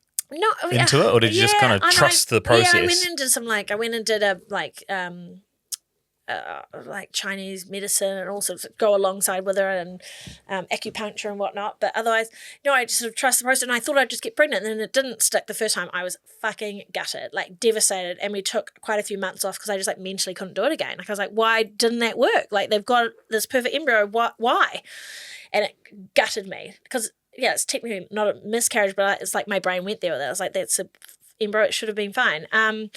into it, or did you just kind of trust the process? Yeah, I went and did some like Chinese medicine and all sorts of go alongside with her, and acupuncture and whatnot. But otherwise, no, I just sort of trust the process, and I thought I'd just get pregnant, and then it didn't stick the first time. I was fucking gutted, like devastated, and we took quite a few months off because I just like mentally couldn't do it again. Like I was like, why didn't that work? Like they've got this perfect embryo, why? And it gutted me because yeah, it's technically not a miscarriage, but it's like my brain went there with it. I was like, that's a embryo, it should have been fine. And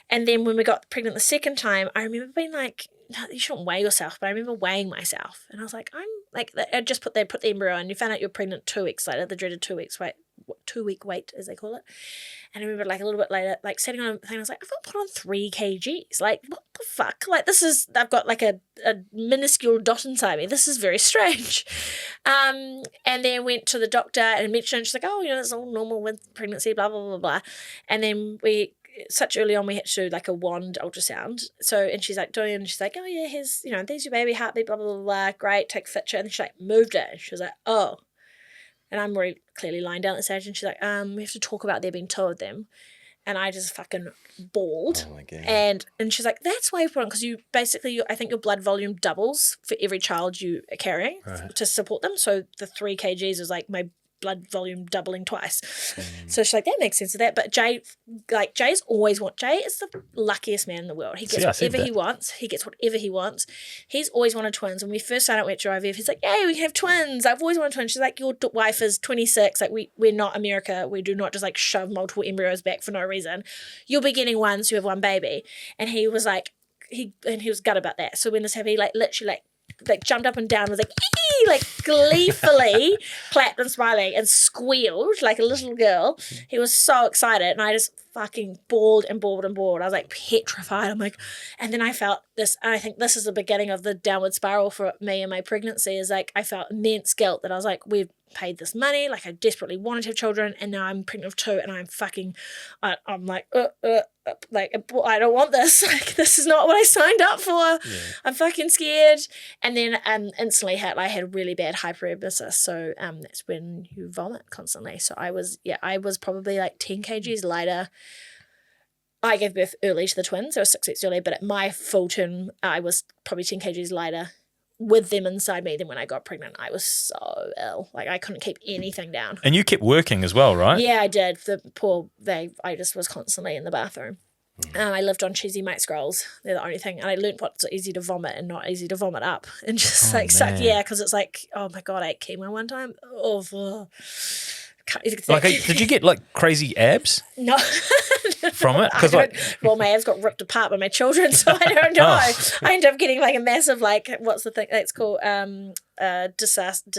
then when we got pregnant the second time, I remember being like, no, you shouldn't weigh yourself, but I remember weighing myself, and I was like, I'm like, I just put the embryo, and you found out you're pregnant 2 weeks later, the dreaded 2 weeks wait, 2 week wait as they call it. And I remember like a little bit later, like sitting on a thing, I was like, I've got to put on 3 kgs. Like, what the fuck? Like, I've got like a minuscule dot inside me. This is very strange. And then went to the doctor and mentioned, she's like, oh, it's all normal with pregnancy, blah, blah, blah, blah. And then such early on, we had to do like a wand ultrasound. So, and she's like doing, and she's like, oh yeah, here's, there's your baby, heartbeat, blah, blah, blah, blah. Great, take a picture. And then she like moved it. And she was like, oh. And I'm really clearly lying down at the stage, and she's like, we have to talk about there being 2 of them. And I just fucking bawled. Oh my God. And she's like, that's why you put on, because you basically, I think your blood volume doubles for every child you are carrying to support them. So the 3 kgs is like my blood volume doubling twice. So she's like, that makes sense of that. But Jay is the luckiest man in the world. He gets whatever he wants. He gets whatever he wants. He's always wanted twins. When we first started out with IVF, he's like, hey, we can have twins. I've always wanted twins. She's like, your wife is 26. Like, we're not America. We do not just like shove multiple embryos back for no reason. You'll be getting one, so you have one baby. And he was like, he was gutted about that. So when this happened, he like literally like jumped up and down, was like, ee! Like gleefully clapped and smiling and squealed like a little girl. He was so excited, and I just fucking bawled and bawled and bawled. I was like petrified. I'm like, and then I felt this, and I think this is the beginning of the downward spiral for me and my pregnancy, is like I felt immense guilt that I was like, we've paid this money, like I desperately wanted to have children, and now I'm pregnant with 2, and I'm fucking, I'm like, like I don't want this. Like, this is not what I signed up for. Yeah. I'm fucking scared. And then instantly I had really bad hyperemesis. So that's when you vomit constantly. So I was probably like 10 kgs lighter. I gave birth early to the twins. I was 6 weeks early, but at my full term, I was probably 10 kgs lighter with them inside me than when I got pregnant. I was so ill. Like, I couldn't keep anything down. And you kept working as well, right? Yeah, I did. I just was constantly in the bathroom. I lived on cheesy Mike's rolls. They're the only thing. And I learned what's easy to vomit and not easy to vomit up. And just suck. Yeah, because it's like, oh my God, I ate chemo one time. Oh, like, did you get like crazy abs? No. From it? Well, my abs got ripped apart by my children, so I don't know. I ended up getting like a massive, like, what's the thing that's called? Dysastis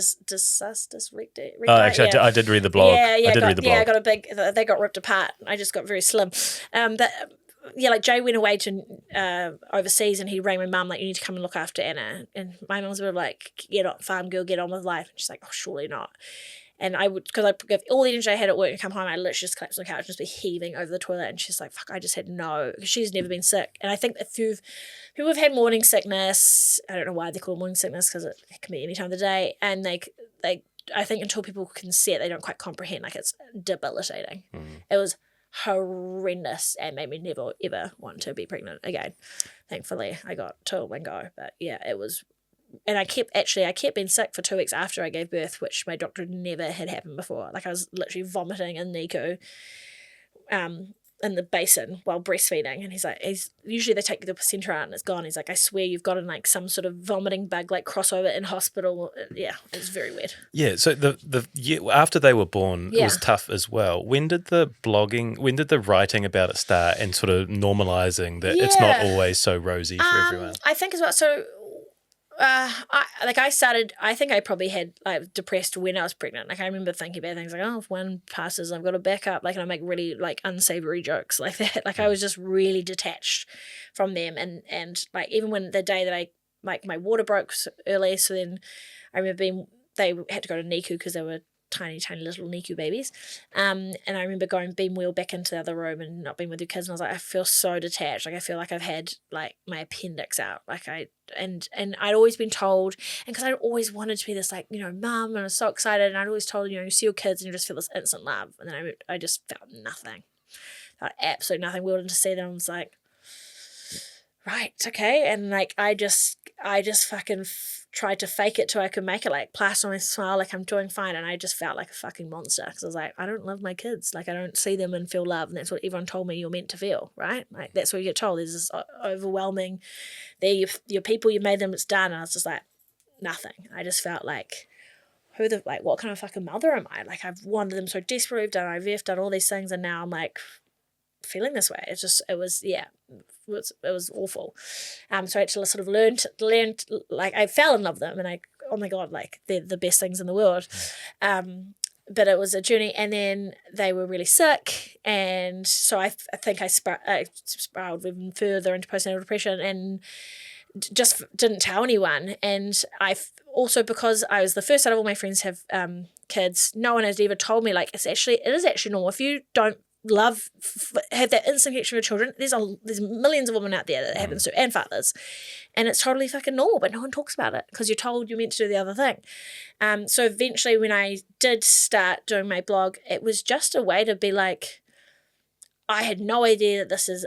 recti. Oh, actually, yeah. I did read the blog. Yeah, I got a big. They got ripped apart. I just got very slim. But yeah, like Jay went away to overseas, and he rang my mum like, you need to come and look after Anna. And my mum was a bit like, get on, farm girl, get on with life. And she's like, oh, surely not. And I would, because I give all the energy I had at work and come home, I literally just collapse on the couch and just be heaving over the toilet. And she's like, fuck, I just had no, because she's never been sick. And I think if people have had morning sickness, I don't know why they call it morning sickness, because it can be any time of the day. And I think until people can see it, they don't quite comprehend. Like, it's debilitating. It was horrendous and made me never, ever want to be pregnant again. Thankfully, I got 2 in one go. But yeah, it was. And I kept being sick for 2 weeks after I gave birth, which my doctor never had happened before. Like, I was literally vomiting in NICU. in the basin while breastfeeding, and he's like, usually they take the placenta out and it's gone. He's like, I swear you've gotten like some sort of vomiting bug like crossover in hospital. Yeah, it's very weird. Yeah, so the year after they were born, it was tough as well. When did the writing about it start and sort of normalizing that it's not always so rosy for everyone? I think as well. So I think I probably had depressed when I was pregnant. Like I remember thinking about things like, oh, if one passes, I've got to back up. Like, and I make really like unsavory jokes like that. Like I was just really detached from them, and like even when the day that I like my water broke early, so then I remember they had to go to NICU because they were tiny little NICU babies, and I remember being wheeled back into the other room and not being with your kids, and I was like, I feel so detached. Like I feel like I've had like my appendix out. Like and I'd always been told, and because I'd always wanted to be this like, you know, mum, and I was so excited, and I'd always told, you know, you see your kids and you just feel this instant love, and then I just felt nothing, felt absolutely nothing. Wheeled in to see them, I was like, right, okay, and like I just fucking tried to fake it till I could make it, like plaster on my smile, like I'm doing fine, and I just felt like a fucking monster because I was like, I don't love my kids, like I don't see them and feel love, and that's what everyone told me you're meant to feel, right? Like that's what you get told. There's this overwhelming, they're your people, you made them, it's done, and I was just like, nothing. I just felt like, what kind of fucking mother am I? Like I've wanted them so desperately, I've done IVF, done all these things, and now I'm like feeling this way. It was awful. So I had to sort of learn like I fell in love with them, and I, oh my God, like they're the best things in the world. But it was a journey, and then they were really sick, and so I think I spiraled even further into postnatal depression, and just didn't tell anyone. And also, because I was the first out of all my friends to have kids, no one has ever told me like it is actually normal if you don't have that instant connection with children. There's millions of women out there that it happens to, and fathers, and it's totally fucking normal, but no one talks about it because you're told you're meant to do the other thing. So eventually when I did start doing my blog, it was just a way to be like, I had no idea that this is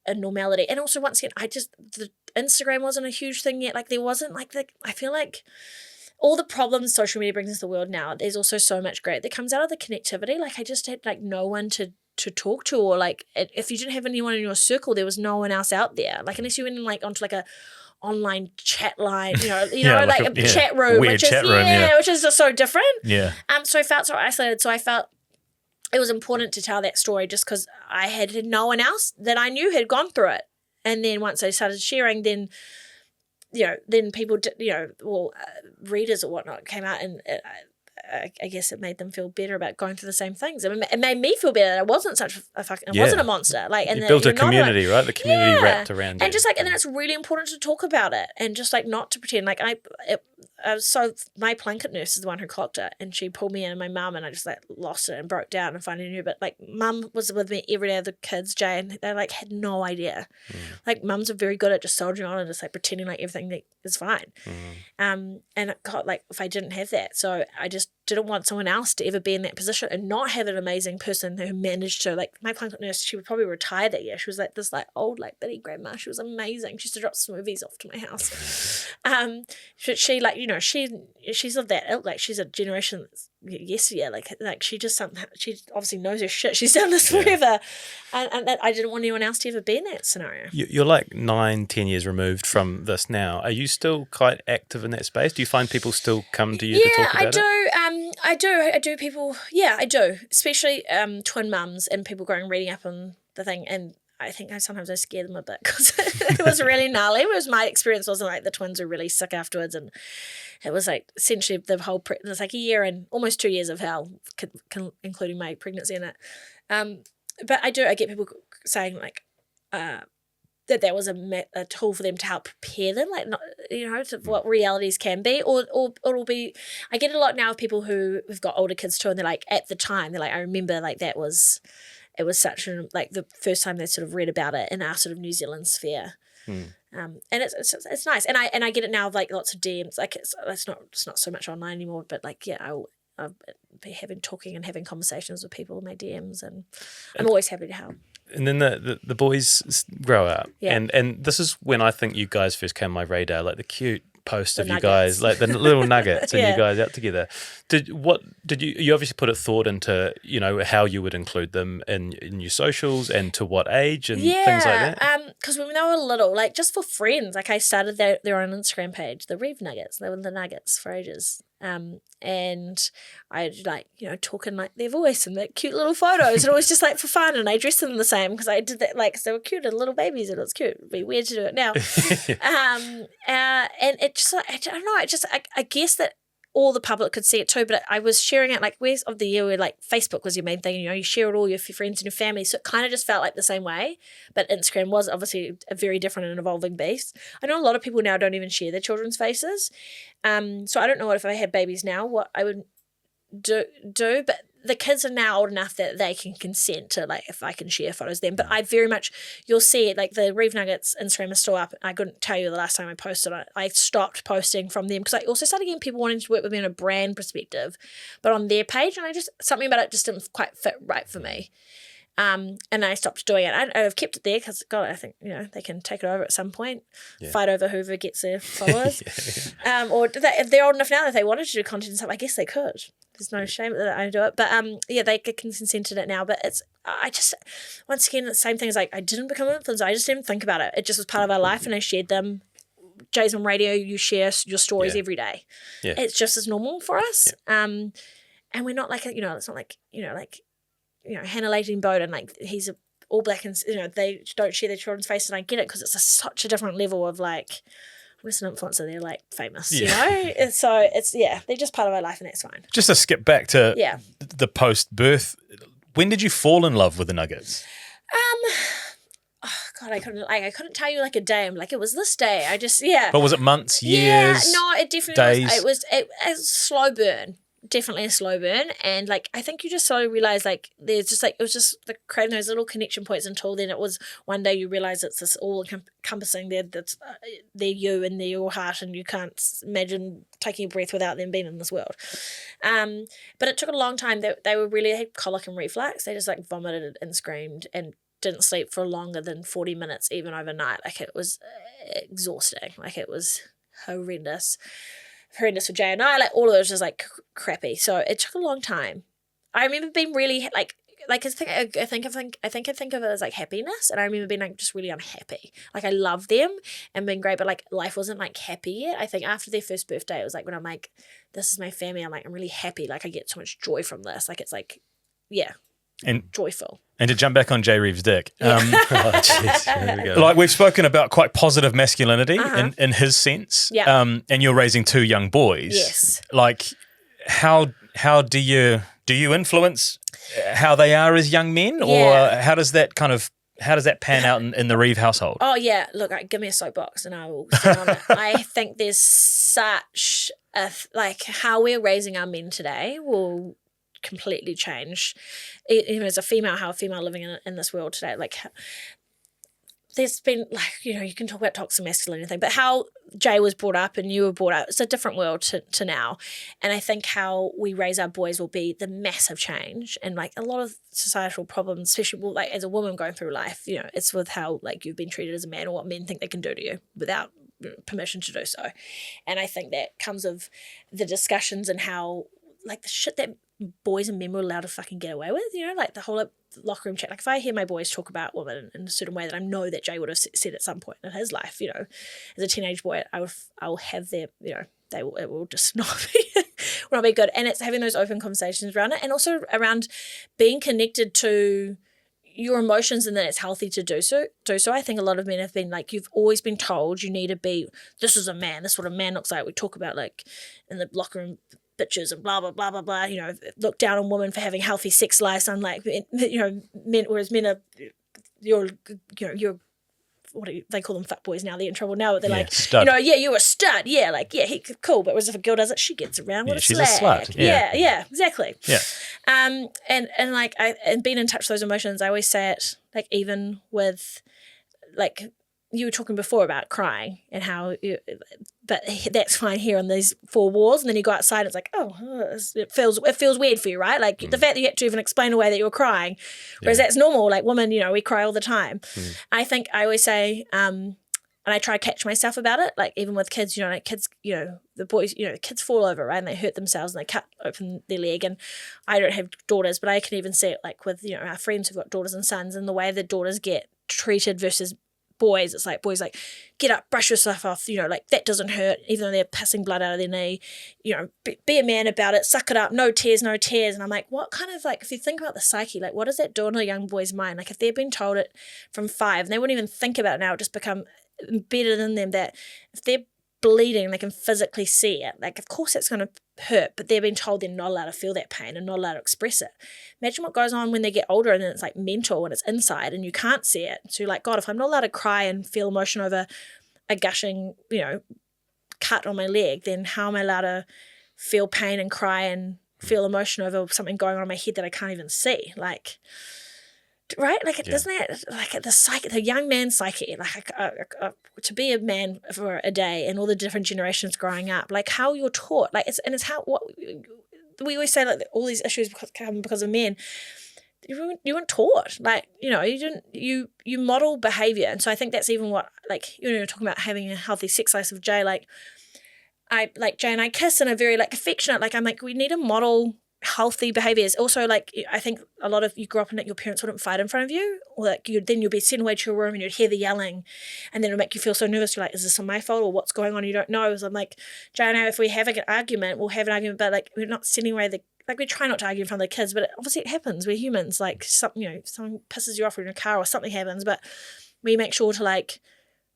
a normality. And also once again, the Instagram wasn't a huge thing yet. Like there wasn't like I feel like all the problems social media brings into the world now, there's also so much great that comes out of the connectivity. Like I just had like no one to talk to, or like if you didn't have anyone in your circle, there was no one else out there. Like unless you went in like onto like a online chat line, you know, like a chat room, weird chat room, which is just so different. Yeah. So I felt so isolated. So I felt it was important to tell that story just because I had no one else that I knew had gone through it. And then once I started sharing, then people, readers or whatnot came out, and I guess it made them feel better about going through the same things. It made me feel better that I wasn't wasn't a monster. Like, and you built a community, right? The community wrapped around you. And just like, and then it's really important to talk about it, and just like not to pretend. Like so my blanket nurse is the one who clocked it, and she pulled me in, and my mum, and I just like lost it and broke down and finally knew. But like mum was with me every day of the kids, Jay, and they like had no idea. Like mums are very good at just soldiering on and just like pretending like everything is fine. And it got like, if I didn't have that, so I just didn't want someone else to ever be in that position and not have an amazing person who managed to, like my blanket nurse, she would probably retire that year. She was like this like old like bitty grandma. She was amazing. She used to drop smoothies off to my house. She like, she's of that ilk, like she's a generation that's yesteryear, like she obviously knows her shit. She's done this forever, and that I didn't want anyone else to ever be in that scenario. You're like 9-10 years removed from this now. Are you still quite active in that space? Do you find people still come to you to talk about it? I do. People, I do, especially twin mums and people reading up on the thing, and I think sometimes I scare them a bit because it was really gnarly. My experience wasn't like the twins were really sick afterwards, and it was like essentially the whole it was like a year and almost 2 years of hell, including my pregnancy in it. But I get people saying like that was a tool for them to help prepare them, like not, to what realities can be, or it'll be. I get a lot now of people who've got older kids too, and they're like, at the time they're like, I remember like it was such like the first time they sort of read about it in our sort of New Zealand sphere. And it's nice, and I get it now of like lots of DMs. Like it's not so much online anymore, but like I'll be having conversations with people in my DMs, and I'm always happy to help. And then the boys grow up, and this is when I think you guys first came on my radar, like the cute post The of you nuggets. guys, like the little nuggets, and Yeah. you guys out together. You obviously put a thought into, how you would include them in your socials and to what age and things like that? Because when they were little, like just for friends, like I started their own Instagram page, the Reeve Nuggets. They were the Nuggets for ages. And I'd talk in like their voice and make cute little photos, and it was just like for fun. And I dressed them the same because I did that, like, 'cause they were cute and little babies, and it was cute. It'd be weird to do it now. And it just, I don't know, I guess that all the public could see it too, but I was sharing it like where's of the year where like Facebook was your main thing, you share it all with your friends and your family, so it kind of just felt like the same way. But Instagram was obviously a very different and evolving beast. I know a lot of people now don't even share their children's faces, so I don't know what if I had babies now what I would do, but the kids are now old enough that they can consent to, like, if I can share photos of them. But I very much, you'll see it, like the Reeve Nuggets Instagram is still up. I couldn't tell you the last time I posted it. I stopped posting from them because I also started getting people wanting to work with me on a brand perspective, but on their page, and something about it just didn't quite fit right for me. And I stopped doing it. I've kept it there because, God, I think, they can take it over at some point, fight over whoever gets their followers. Or if they're old enough now that if they wanted to do content and stuff, I guess they could. There's no shame that I do it. But, they can consent in it now. But once again, the same thing as like, I didn't become an influencer. I just didn't think about it. It just was part of our life and I shared them. Jay's on radio, you share your stories every day. Yeah. It's just as normal for us. Yeah. And we're not like, it's not like, Hannah Leighton Bowden, like he's all black and, they don't share their children's faces, and I get it because it's such a different level of like, I'm just an influencer, they're like famous, And so it's, they're just part of our life and that's fine. Just to skip back to the post-birth, when did you fall in love with the Nuggets? Oh God, I couldn't tell you like a day. I'm like, it was this day. I just, But was it months, years? Yeah, no, it definitely days? was. It was a slow burn. Definitely a slow burn, and like I think you just slowly realize like there's just like it was just the creating those little connection points until then it was one day you realize it's this all encompassing they're you and they're your heart, and you can't imagine taking a breath without them being in this world. But it took a long time. They were really had colic and reflux. They just like vomited and screamed and didn't sleep for longer than 40 minutes even overnight. Like it was exhausting. Like it was horrendous for Jay and I, like all of it was just like crappy. So it took a long time. I remember being really like I think of it as like happiness, and I remember being like just really unhappy. Like I loved them and being great, but like life wasn't like happy yet. I think after their first birthday, it was like when I'm like, this is my family. I'm like, I'm really happy. Like I get so much joy from this. Like it's like, and joyful. And to jump back on Jay Reeve's dick, here we go. Like we've spoken about quite positive masculinity in his sense, and you're raising two young boys. Yes. Like how do you influence how they are as young men, or how does that pan out in the Reeve household? Oh yeah, look, give me a soapbox and I will sit on it. I think there's such like how we're raising our men today will completely change. Even as a female, how a female living in this world today, like there's been like, you can talk about toxic masculinity, but how Jay was brought up and you were brought up, it's a different world to now. And I think how we raise our boys will be the massive change, and like a lot of societal problems, especially like as a woman going through life, it's with how like you've been treated as a man or what men think they can do to you without permission to do so. And I think that comes of the discussions and how like the shit that boys and men were allowed to fucking get away with, like the whole locker room chat. Like if I hear my boys talk about women in a certain way that I know that Jay would have said at some point in his life, as a teenage boy, I will have their, it will just not be good. And it's having those open conversations around it, and also around being connected to your emotions, and that it's healthy to do so. I think a lot of men have been like, you've always been told you need to be, this is a man, this is what a man looks like. We talk about like in the locker room, bitches and blah blah blah blah blah, look down on women for having healthy sex lives, unlike men, whereas men are you're what do they call them, fat boys now, they're in trouble now, but they're like stud. You're a stud, he cool, but whereas if a girl does it, she gets around with a she's slag. a slut. Exactly. And like and being in touch with those emotions, I always say it like even with like you were talking before about crying and how but that's fine here on these four walls, and then you go outside and it's like, it feels weird for you, right? Like the fact that you had to even explain away that you were crying, whereas that's normal. Like women, we cry all the time. I think I always say, I And I try to catch myself about it, like even with kids, like kids, the boys, the kids fall over, right, and they hurt themselves and they cut open their leg. And I don't have daughters, but I can even see it like with, our friends who've got daughters and sons, and the way the daughters get treated versus boys. It's like boys like, get up, brush yourself off, like that doesn't hurt, even though they're pissing blood out of their knee, be a man about it, suck it up, no tears. And I'm like, what kind of, like, if you think about the psyche, like what does that do in a young boy's mind? Like if they've been told it from 5 and they wouldn't even think about it now, it just become embedded in them that if they're bleeding, they can physically see it. Like, of course it's going to hurt, but they're being told they're not allowed to feel that pain and not allowed to express it. Imagine what goes on when they get older and then it's like mental and it's inside and you can't see it. So you're like, God, if I'm not allowed to cry and feel emotion over a gushing, cut on my leg, then how am I allowed to feel pain and cry and feel emotion over something going on in my head that I can't even see? Like, right? Like, doesn't that, like, the young man's psyche, like, to be a man for a day and all the different generations growing up, like how you're taught, like, it's how, what we always say, like, all these issues come because of men. You weren't taught, like, you model behavior. And so I think that's even what, like, you're talking about having a healthy sex life with Jay, like, Jay and I kiss and are very, like, affectionate. Like, I'm like, we need to model healthy behaviors. Also, like, I think a lot of you grew up in that your parents wouldn't fight in front of you, or like then you'd be sent away to your room and you'd hear the yelling, and then it'll make you feel so nervous. You're like, is this my fault or what's going on? You don't know. So I'm like, Jay and I, if we have an argument, we'll have an argument, but like we're not sending away we try not to argue in front of the kids, but obviously it happens. We're humans. Like, something, someone pisses you off in a car or something happens, but we make sure to like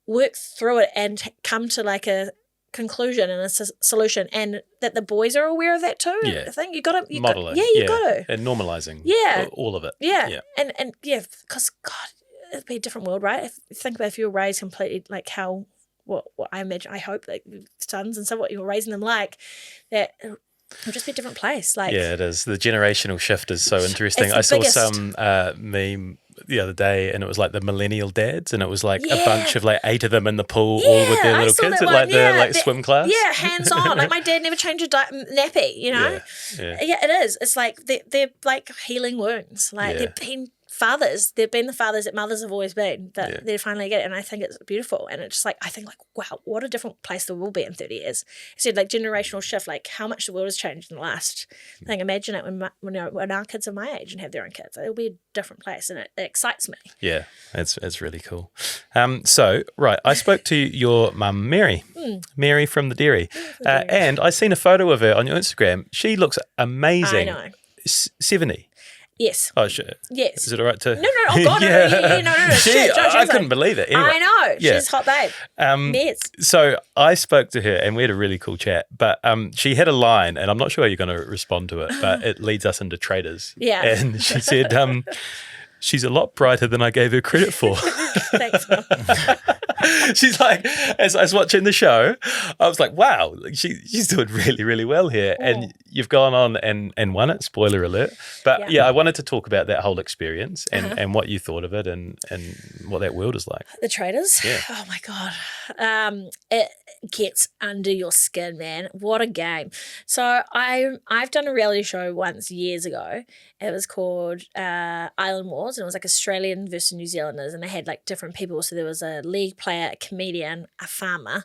work through it and come to like a conclusion and a solution, and that the boys are aware of that too. Yeah. I think you got to model it. You got to. And normalizing. Yeah. All of it. Yeah. And yeah, because God, it'd be a different world, right? If you think about if you were raised completely like how what I imagine, I hope that sons and so what you're raising them like, that it'll just be a different place. Like, yeah, it is. The generational shift is so interesting. It's I the saw biggest. some meme the other day, and it was like the millennial dads, and it was like a bunch of like 8 of them in the pool, all with their I little saw kids that at like one. their like swim class. Yeah, hands on. Like my dad never changed a nappy, Yeah. Yeah, it is. It's like they're like healing wounds. Like they've been fathers. They've been the fathers that mothers have always been, but they finally get it. And I think it's beautiful. And it's just like, I think like, wow, what a different place the world will be in 30 years. I said like generational shift, like how much the world has changed in the last thing. Imagine it when our kids are my age and have their own kids. It'll be a different place, and it excites me. Yeah, it's really cool. So, right, I spoke to your mum, Mary from the dairy. And I seen a photo of her on your Instagram. She looks amazing. I know. 70. Yes. Oh, shit. Yes. Is it all right to? No. Oh, God, no. I couldn't believe it. Anyway. I know. Yeah. She's hot babe. Yes. So I spoke to her and we had a really cool chat, but she had a line, and I'm not sure how you're going to respond to it, but it leads us into Traitors. Yeah. And she said, she's a lot brighter than I gave her credit for. Thanks, Mum. She's like, as I was watching the show, I was like, wow, she's doing really, really well here. And you've gone on and won it, spoiler alert. But yeah, I wanted to talk about that whole experience and what you thought of it and what that world is like. The Traitors? Yeah. Oh, my God. It gets under your skin, man. What a game. So I've done a reality show once years ago. It was called Island Wars, and it was like Australian versus New Zealanders, and they had like different people. So there was a league player, a comedian, a farmer,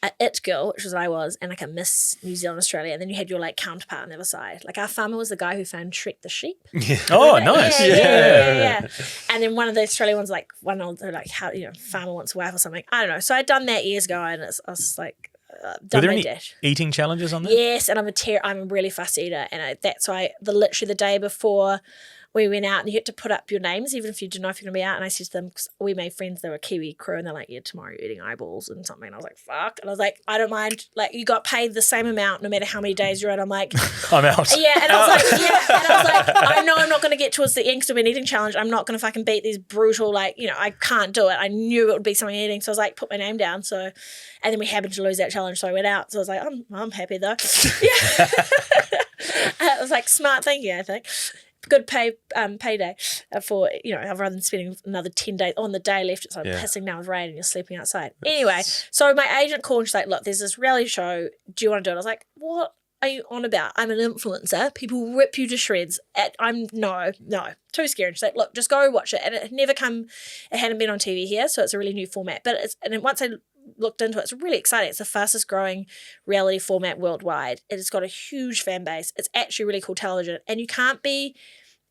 a it girl, which was what I was, and like a Miss New Zealand Australia. And then you had your like counterpart on the other side. Like our farmer was the guy who found Shrek the sheep. Yeah. Oh, nice. Yeah. And then one of the Australian ones, like one of the like how farmer wants a wife or something. I don't know. So I'd done that years ago, and I was like, Were done there my any dash. eating challenges on that? Yes, and I'm a really fussy eater, and that's why literally the day before we went out, and you had to put up your names even if you didn't know if you're gonna be out. And I said to them, because we made friends, they were a Kiwi crew, and they're like, yeah, tomorrow you're eating eyeballs and something. And I was like, fuck. And I was like, I don't mind. Like, you got paid the same amount no matter how many days you're in. I'm like, I'm out. yeah. And I was like, yeah. And I was like, I know I'm not gonna get towards the end because of an eating challenge. I'm not gonna fucking beat these brutal, like, I can't do it. I knew it would be something eating, so I was like, put my name down. So, and then we happened to lose that challenge, so I went out. So I was like, I'm happy though. Yeah. It was like smart thinking, I think. Good payday for, rather than spending another 10 days on the day left. It's like pissing down with rain and you're sleeping outside. Anyway, so my agent called and she's like, look, there's this reality show. Do you want to do it? I was like, what? are you on about? I'm an influencer. People rip you to shreds. No, too scary. She's like, look, just go watch it. And it hadn't been on TV here, so it's a really new format. And then once I looked into it, it's really exciting. It's the fastest growing reality format worldwide. It has got a huge fan base. It's actually really cool television. And you can't be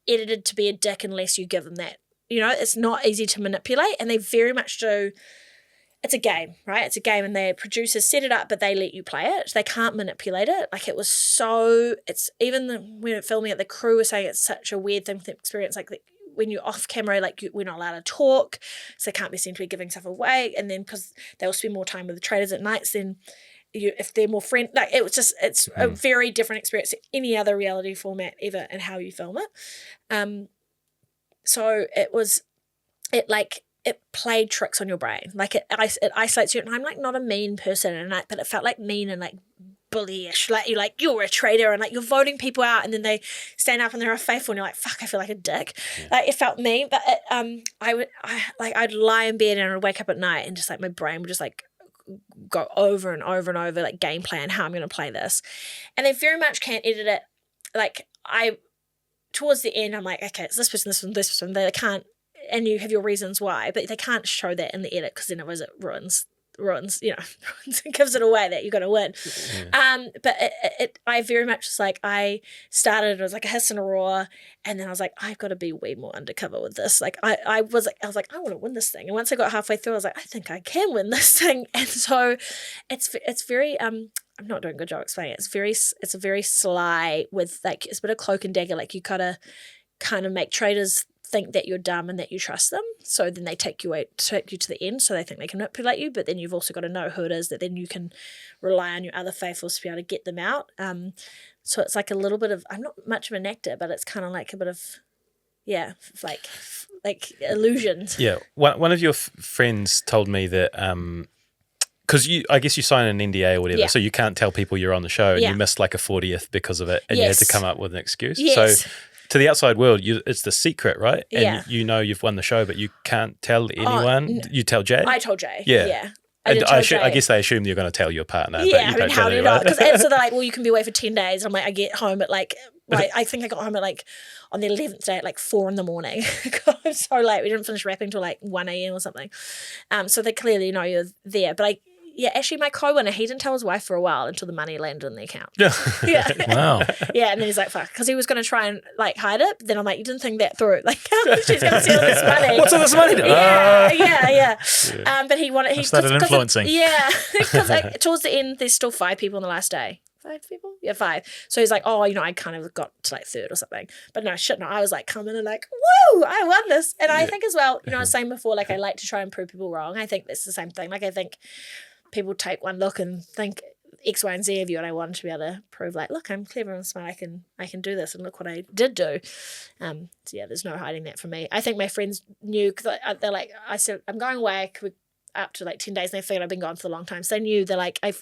edited to be a dick unless you give them that. You know, it's not easy to manipulate, and they very much do. It's a game, right? It's a game, and their producers set it up, but they let you play it. They can't manipulate it. Like, it was so, it's even when we were filming it, the crew was saying it's such a weird thing to experience. Like, when you're off camera, like, we're not allowed to talk, so they can't be seen to be giving stuff away. And then because they'll spend more time with the traders at nights, then if they're more like, it's a very different experience to any other reality format ever and how you film it. So it played tricks on your brain. Like, it isolates you. And I'm like not a mean person, but it felt like mean and like bullyish. Like you're a traitor, and like you're voting people out, and then they stand up and they're unfaithful, and you're like, fuck, I feel like a dick. Yeah. Like, it felt mean. But I'd lie in bed and I'd wake up at night and just like my brain would just like go over and over and over, like, game plan how I'm going to play this. And they very much can't edit it. Like, towards the end, I'm like, okay, it's this person, this one, this person. They can't. And you have your reasons why, but they can't show that in the edit because then it ruins, you know, it gives it away that you're going to win. Yeah. But I very much was like, I started, it was like a hiss and a roar, and then I was like, I've got to be way more undercover with this. Like, I was like, I want to win this thing. And once I got halfway through, I was like, I think I can win this thing. And so it's very, I'm not doing a good job explaining it. It's a very sly with, like, it's a bit of cloak and dagger. Like, you gotta kind of make traders think that you're dumb and that you trust them, so then they take you to the end, so they think they can manipulate you, but then you've also got to know who it is that then you can rely on your other faithfuls to be able to get them out. So it's like a little bit of, I'm not much of an actor, but it's kind of like a bit of, yeah, like illusions. Yeah, one of your friends told me that because I guess you sign an NDA or whatever, so you can't tell people you're on the show, and you missed like a 40th because of it, and you had to come up with an excuse. Yes. So to the outside world, it's the secret, right? And yeah. you know you've won the show, but you can't tell anyone. You tell Jay? I told Jay. Yeah. I guess they assume you're going to tell your partner. Yeah, but you how do you know? Because so they're like, well, you can be away for 10 days. I'm like, I get home at like, I think I got home at like, on the 11th day at like 4 a.m. God, I'm so late. We didn't finish wrapping till like 1 a.m. or something. So they clearly know you're there. But actually my co-winner, he didn't tell his wife for a while until the money landed in the account. Yeah. Wow. Yeah, and then he's like, fuck, because he was going to try and like hide it. But then I'm like, you didn't think that through. Like, she's going to see all this money. What's all this money? Yeah. But he started influencing. Yeah, because towards the end, there's still 5 people on the last day. 5 people? Yeah, 5. So he's like, oh, you know, I kind of got to like 3rd or something. But no, I was like coming and like, woo, I won this. And I think as well, you know, I was saying before, like, I like to try and prove people wrong. I think that's the same thing. Like, I think people take one look and think X, Y, and Z of you, and I want to be able to prove, like, look, I'm clever and smart. I can do this, and look what I did do. So yeah, there's no hiding that from me. I think my friends knew, because they're like, I said, I'm going away up to like 10 days, and they figured I've been gone for a long time. So they knew. They're like, all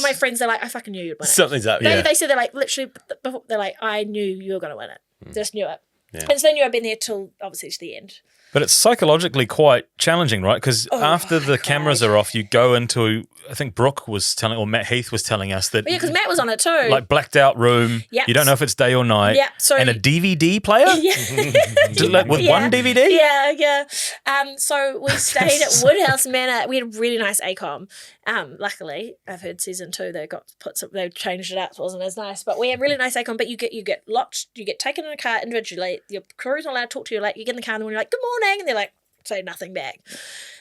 my friends, they're like, I fucking knew you'd win it. Something's up. Yeah. They said, they're like, literally, they're like, I knew you were going to win it. Just knew it. Yeah. And so they knew I'd been there till obviously to the end. But it's psychologically quite challenging, right? Because after the cameras are off, you go into, I think Brooke was telling, or Matt Heath was telling us that. Yeah, because Matt was on it too. Like, blacked out room. Yep. You don't know if it's day or night. Yeah. So and a DVD player? Yeah. With one DVD? Yeah. So we stayed at Woodhouse Manor. We had a really nice ACOM. Luckily, I've heard season 2 they changed it up, so it wasn't as nice. But we had really nice ACOM. But you get locked, you get taken in a car individually. Your crew's not allowed to talk to you. Like, you get in the car and you're like, good morning, and they're like, say nothing back.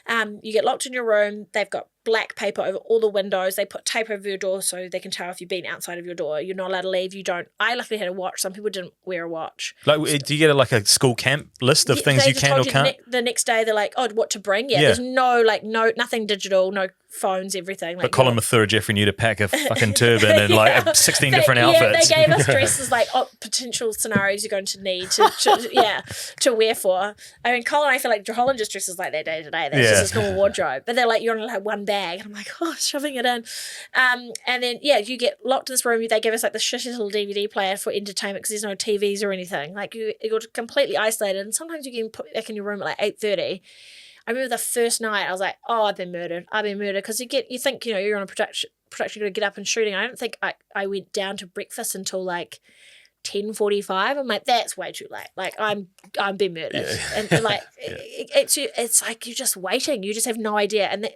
You get locked in your room. They've got black paper over all the windows. They put tape over your door so they can tell if you've been outside of your door. You're not allowed to leave. You don't. I luckily had a watch. Some people didn't wear a watch. Like, do you get like a school camp list of things you can or can't? The next day they're like, oh, what to bring? Yeah. There's nothing digital, no phones, everything. Like, but Colin Mathura, Jeffrey knew to pack a fucking turban and like 16 different outfits. Yeah, they gave us dresses like potential scenarios you're going to need to wear for. I mean, Colin, I feel like Holland just dresses like that day to day. That's just his normal wardrobe. But they're like, you're only allowed one bag. And I'm like, oh, shoving it in. And then, you get locked in this room. They give us like the shitty little DVD player for entertainment because there's no TVs or anything. Like, you're completely isolated. And sometimes you get put back in your room at like 8:30. I remember the first night I was like, oh, I've been murdered. Because you think, you're on a actually going to get up and shooting. I don't think I went down to breakfast until like 10:45. I'm like, that's way too late. Like I'm being murdered. And like it's like you're just waiting. You just have no idea. And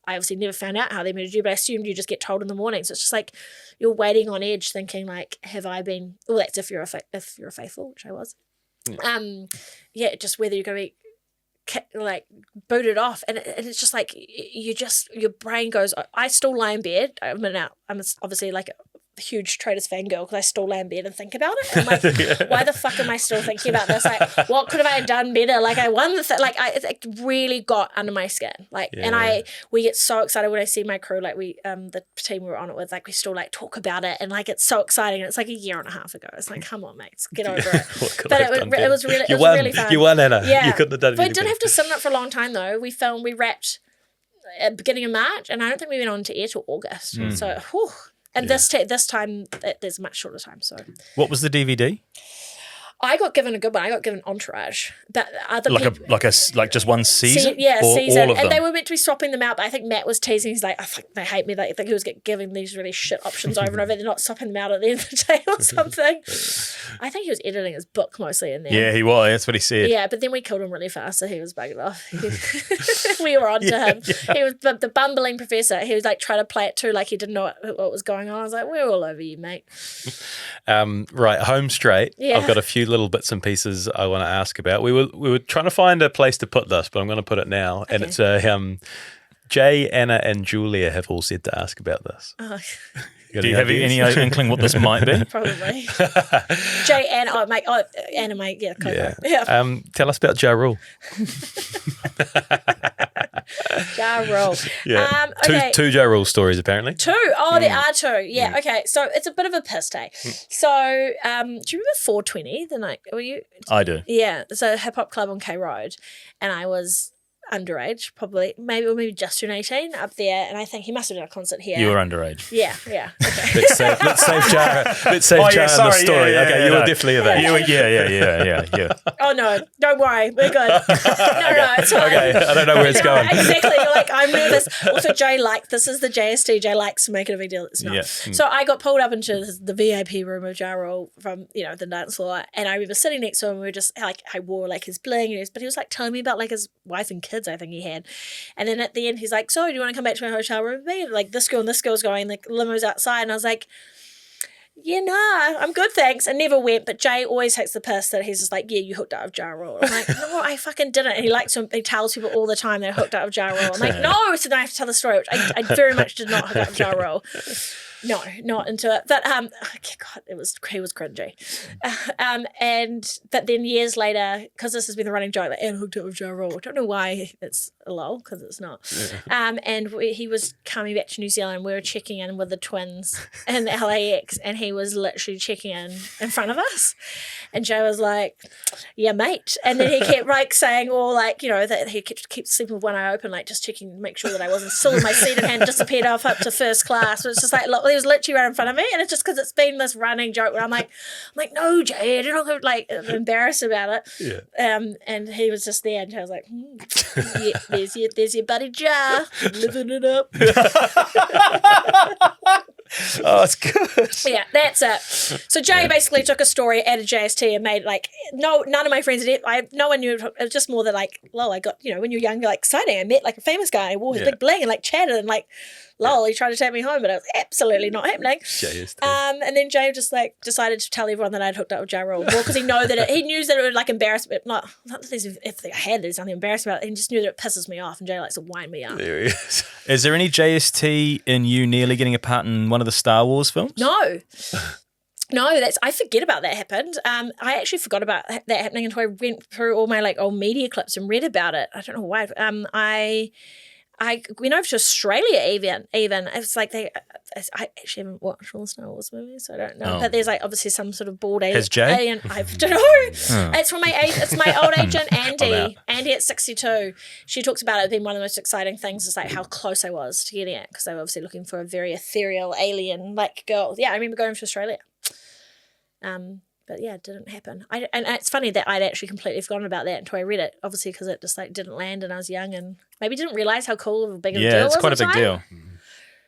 I obviously never found out how they murdered you, but I assumed you just get told in the morning. So it's just like you're waiting on edge, thinking like, have I been? Well, that's if you're a faithful, which I was. Just whether you're going to be like booted off, and it's just like your brain goes. I still lie in bed. I'm obviously like a huge Traitors fangirl because I still lay in bed and think about it. I'm like, why the fuck am I still thinking about this? Like, what could have I done better? Like, I won the it really got under my skin. Like, and we get so excited when I see my crew. Like, the team we were on it with, like, we still like talk about it, and like it's so exciting. And it's like a year and a half ago. It's like, come on, mates, get over it. But it was really fun. You won, Anna. Yeah, you couldn't have done it. But we did have to sit on it for a long time though. We wrapped at the beginning of March, and I don't think we went on to air till August. So, whew. And this time, there's a much shorter time. So, what was the DVD? I got given a good one. I got given Entourage. But other people, like just one season. Season. All of them? And they were meant to be swapping them out, but I think Matt was teasing. He's like, I think they hate me. They think he was giving these really shit options over and over. They're not swapping them out at the end of the day or something. I think he was editing his book mostly in there. Yeah, he was. That's what he said. Yeah, but then we killed him really fast, so he was bugging off. We were on to him. He was the bumbling professor. He was like trying to play it too, like he didn't know what was going on. I was like, we're all over you, mate. Right, home straight. Yeah. I've got a few little bits and pieces I want to ask about. We were trying to find a place to put this, but I'm going to put it now. Okay. And it's Jay, Anna, and Julia have all said to ask about this. Oh. Do you have any inkling what this might be? Probably. Jay, Anna, Anna, mate, yeah. Tell us about Ja Rule. Ja Rule. Yeah. Okay. Two Ja Rule stories, apparently. Two? Oh, there are two. Yeah, okay. So it's a bit of a piss day. So do you remember 420 the night? Were you? I do. Yeah. It's a hip hop club on K Road. And I was underage, probably, maybe just turned 18 up there, and I think he must have done a concert here. You were underage. Yeah. Okay. let's save Jara. Let's save Jara in the story. You were definitely of age. Yeah. Oh no, don't worry, we're good. No, it's fine. Okay, I don't know where it's going. Exactly. You're like, I'm nervous. Also, Jay this is the JST. Jay likes to make it a big deal. It's not. Yeah. So I got pulled up into the VIP room of Ja Rule from the dance floor, and I remember sitting next to him. We were just like, I wore like his bling, but he was like telling me about like his wife and kids, I think he had. And then at the end, he's like, so do you want to come back to my hotel room with me? Like this girl and this girl's going, like limo's outside. And I was like, yeah, nah, I'm good, thanks. I never went, but Jay always takes the piss that he's just like, yeah, you hooked up with Ja Rule. I'm like, no, I fucking didn't. And he tells people all the time they're hooked up with Ja Rule. I'm like, no, so then I have to tell the story, which I very much did not hook up with Ja Rule. No, not into it. But God, he was cringy. But then years later, because this has been the running joke, like, Anne hooked up with Ja Rule. I don't know why it's a lol, because it's not. Yeah. And he was coming back to New Zealand. We were checking in with the twins in LAX, and he was literally checking in front of us. And Joe was like, yeah, mate. And then he kept like saying all like, that he kept sleeping with one eye open, like just checking to make sure that I wasn't still in my seat and hadn't disappeared off up to first class. But it's just like, look, he was literally right in front of me, and it's just because it's been this running joke where I'm like, no, Jay, I don't know, like I'm embarrassed about it. Yeah. And he was just there, and I was like, yeah, there's your buddy Ja, living it up. Oh, it's good. Yeah, that's it. So Jay basically took a story out of JST and made like none of my friends did it. No one knew. It was just more that like, lol, I got when you're young, you're like exciting. I met like a famous guy. I wore his big bling and like chatted and like, lol, he tried to take me home, but it was absolutely not happening. JST. And then Jay just like decided to tell everyone that I'd hooked up with Ja Rule, because he knew that it would like embarrass me. Not that if I had there's nothing embarrassing about it. He just knew that it pisses me off, and Jay likes to wind me up. There he is. Is there any JST in you nearly getting a part in one of the Star Wars films? No. No, I forget about that happened. I actually forgot about that happening until I went through all my like old media clips and read about it. I don't know why. I went over to Australia even. It's like I actually haven't watched all the Star Wars movies, so I don't know. But there's like obviously some sort of bald alien. Has Jay? Alien, I don't know. It's from my old agent Andy. Andy at 62. She talks about it being one of the most exciting things is like how close I was to getting it, because they were obviously looking for a very ethereal alien like girl. Yeah, I remember going to Australia. But yeah, it didn't happen. And it's funny that I'd actually completely forgotten about that until I read it, obviously because it just like didn't land and I was young and maybe didn't realise how cool of a big deal it was. Yeah, it's quite a big deal.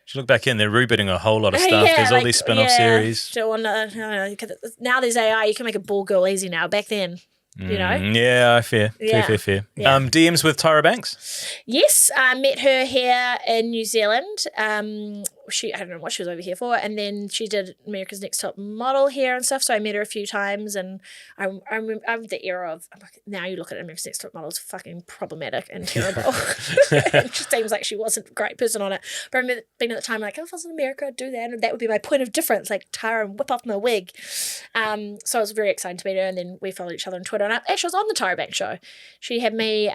Should look back in. They're rebooting a whole lot of stuff. Yeah, There's all like, these spin-off series. Still on now there's AI. You can make a ball girl easy now. Back then, you know. Yeah, fair. Yeah. Fair. Yeah. DMs with Tyra Banks? Yes, I met her here in New Zealand. I don't know what she was over here for, and then she did America's Next Top Model here and stuff. So I met her a few times, and I'm the era of now. You look at America's Next Top Model, it's fucking problematic and terrible. It just seems like she wasn't a great person on it. But I remember being at the time like, oh, if I was in America, I'd do that, and that would be my point of difference, like Tyra and whip off my wig. So I was very excited to meet her, and then we followed each other on Twitter. And I actually was on the Tyra Banks show. She had me,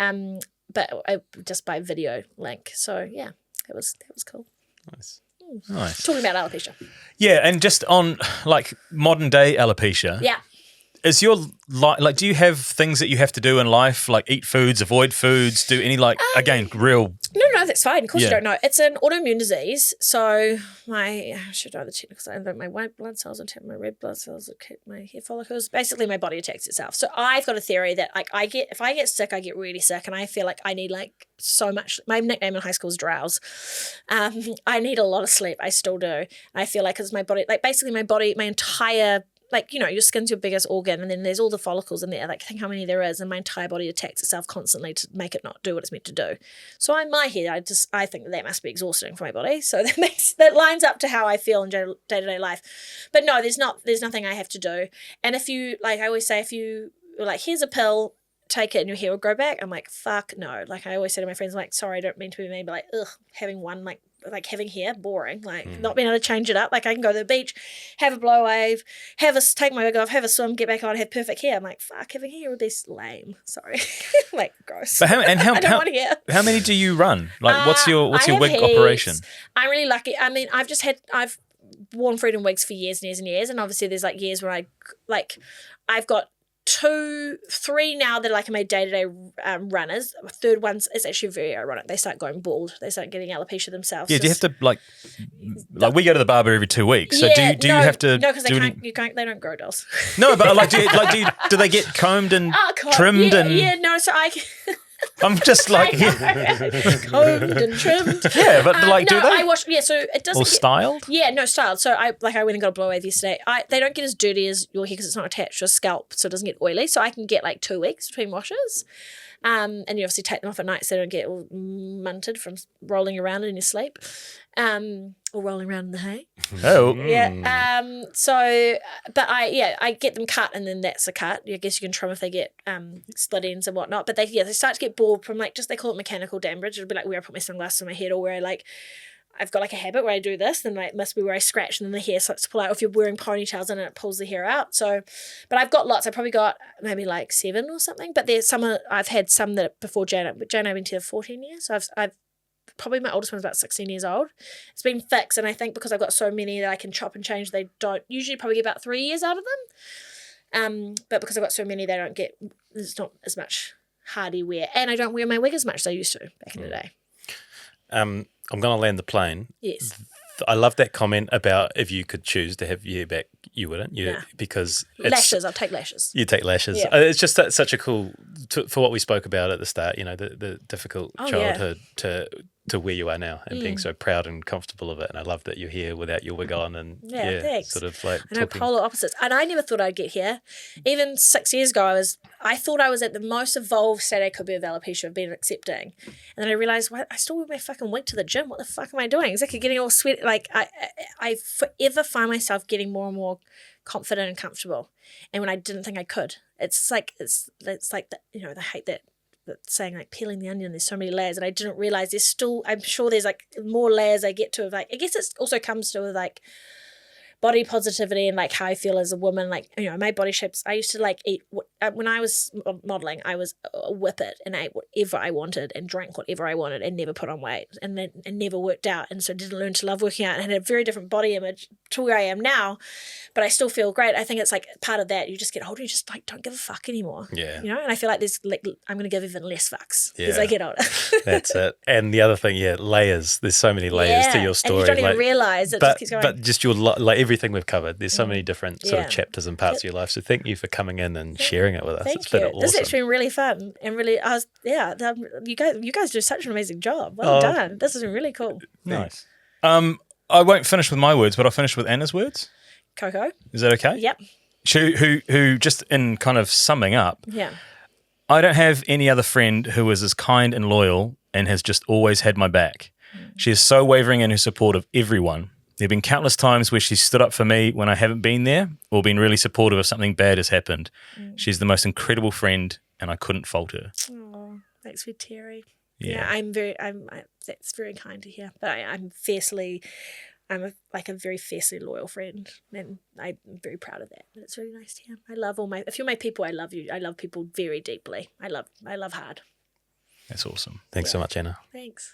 but just by video link. So yeah, that was cool. Nice. Talking about alopecia. Yeah, and just on like modern day alopecia. Yeah. Is your like? Do you have things that you have to do in life, like eat foods, avoid foods, do any again real? No, that's fine. Of course you don't know. It's an autoimmune disease. So I should know the technical side. My white blood cells attack my red blood cells, attack my hair follicles. Basically, my body attacks itself. So I've got a theory that like if I get sick, I get really sick, and I feel like I need like so much. My nickname in high school is Drowse. I need a lot of sleep. I still do. And I feel like because my body, like basically my entire. Like, you know, your skin's your biggest organ, and then there's all the follicles in there. Like, think how many there is, and my entire body attacks itself constantly to make it not do what it's meant to do. So in my head, I think that must be exhausting for my body. So that lines up to how I feel in day-to-day life. But no, there's nothing I have to do. And if you, like I always say, if you, like, here's a pill, take it and your hair will grow back. I'm like, fuck no. Like I always say to my friends, like, sorry, I don't mean to be mean, but like, ugh, having one, like having hair, boring. Like not being able to change it up. Like I can go to the beach, have a blow wave, take my wig off, have a swim, get back on, have perfect hair. I'm like, fuck, having hair would be lame. Sorry. Like gross. But how I don't want hair. How many do you run? Like what's your wig heaps. operation? I'm really lucky. I mean, I've worn Freedom wigs for years and years and years, and obviously there's like years where I've got 3 now that are like my day-to-day runners. A third one's is actually very ironic. They start going bald. They start getting alopecia themselves. Yeah, do you have to like we go to the barber every 2 weeks. So yeah, do you have to? No, because they don't grow dolls. No, but do they get combed and trimmed no. So I'm just like combed and trimmed. Yeah, but do they? I wash. Yeah, so it doesn't. Or styled? Yeah, no, styled. So I went and got a blow wave yesterday. They don't get as dirty as your hair because it's not attached to a scalp, so it doesn't get oily. So I can get like 2 weeks between washes. And you obviously take them off at night so they don't get all munted from rolling around in your sleep. Or rolling around in the hay. Oh. Yeah. But I get them cut and then that's a cut. I guess you can trim if they get split ends and whatnot. But they start to get bald from like they call it mechanical damage. It'll be like where I put my sunglasses on my head or where I've got like a habit where I do this, then it must be where I scratch and then the hair starts to pull out. Or if you're wearing ponytails and it pulls the hair out. So, but I've got lots. I probably got maybe like 7 or something. But there's I've had some that before Jane. But Jane, I've been together 14 years. So I've probably my oldest one's about 16 years old. It's been fixed, and I think because I've got so many that I can chop and change, they don't usually probably get about 3 years out of them. But because I've got so many, there's not as much hardy wear, and I don't wear my wig as much as I used to back in the day. I'm going to land the plane. Yes. I love that comment about if you could choose to have your hair back, you wouldn't. Because lashes. I'll take lashes. You take lashes. Yeah. It's just such a cool for what we spoke about at the start. You know, the difficult childhood to where you are now and being so proud and comfortable of it. And I love that you're here without your wig on and thanks. sort of like I know, polar opposites. And I never thought I'd get here. Even 6 years ago, I thought I was at the most evolved state I could be of alopecia, of being accepting. And then I realised, I still wear my fucking wig to the gym. What the fuck am I doing? It's like getting all sweaty. Like I forever find myself getting more and more confident and comfortable. And when I didn't think I could, it's like the hate that saying like peeling the onion, there's so many layers, and I didn't realize there's still, I'm sure there's like more layers I get to of like, I guess it also comes to with like body positivity and like how I feel as a woman. Like, you know, my body shapes, I used to like eat, when I was modeling, I was a whippet and ate whatever I wanted and drank whatever I wanted and never put on weight and never worked out, and so didn't learn to love working out and had a very different body image to where I am now, but I still feel great. I think it's like part of that, you just get older, you just like don't give a fuck anymore. Yeah. You know, and I feel like there's like, I'm going to give even less fucks as I get older. That's it. And the other thing, layers. There's so many layers to your story. And you don't even realise it just keeps going. But just your, like everything we've covered, there's so many different sort of chapters and parts of your life. So thank you for coming in and sharing it with us. Thank you. This has been really fun and really, you guys do such an amazing job. Well done. This has been really cool. Nice. I won't finish with my words, but I'll finish with Anna's words. Coco. Is that okay? Yep. Who just in kind of summing up, Yeah. I don't have any other friend who is as kind and loyal and has just always had my back. She is so wavering in her support of everyone. There have been countless times where she's stood up for me when I haven't been there or been really supportive if something bad has happened. She's the most incredible friend and I couldn't fault her. Oh, thanks for Terry. Yeah. That's very kind to hear. But I'm a very fiercely loyal friend, and I'm very proud of that. But it's really nice to hear. If you're my people, I love you. I love people very deeply. I love hard. That's awesome. Thanks so much, Anna. Thanks.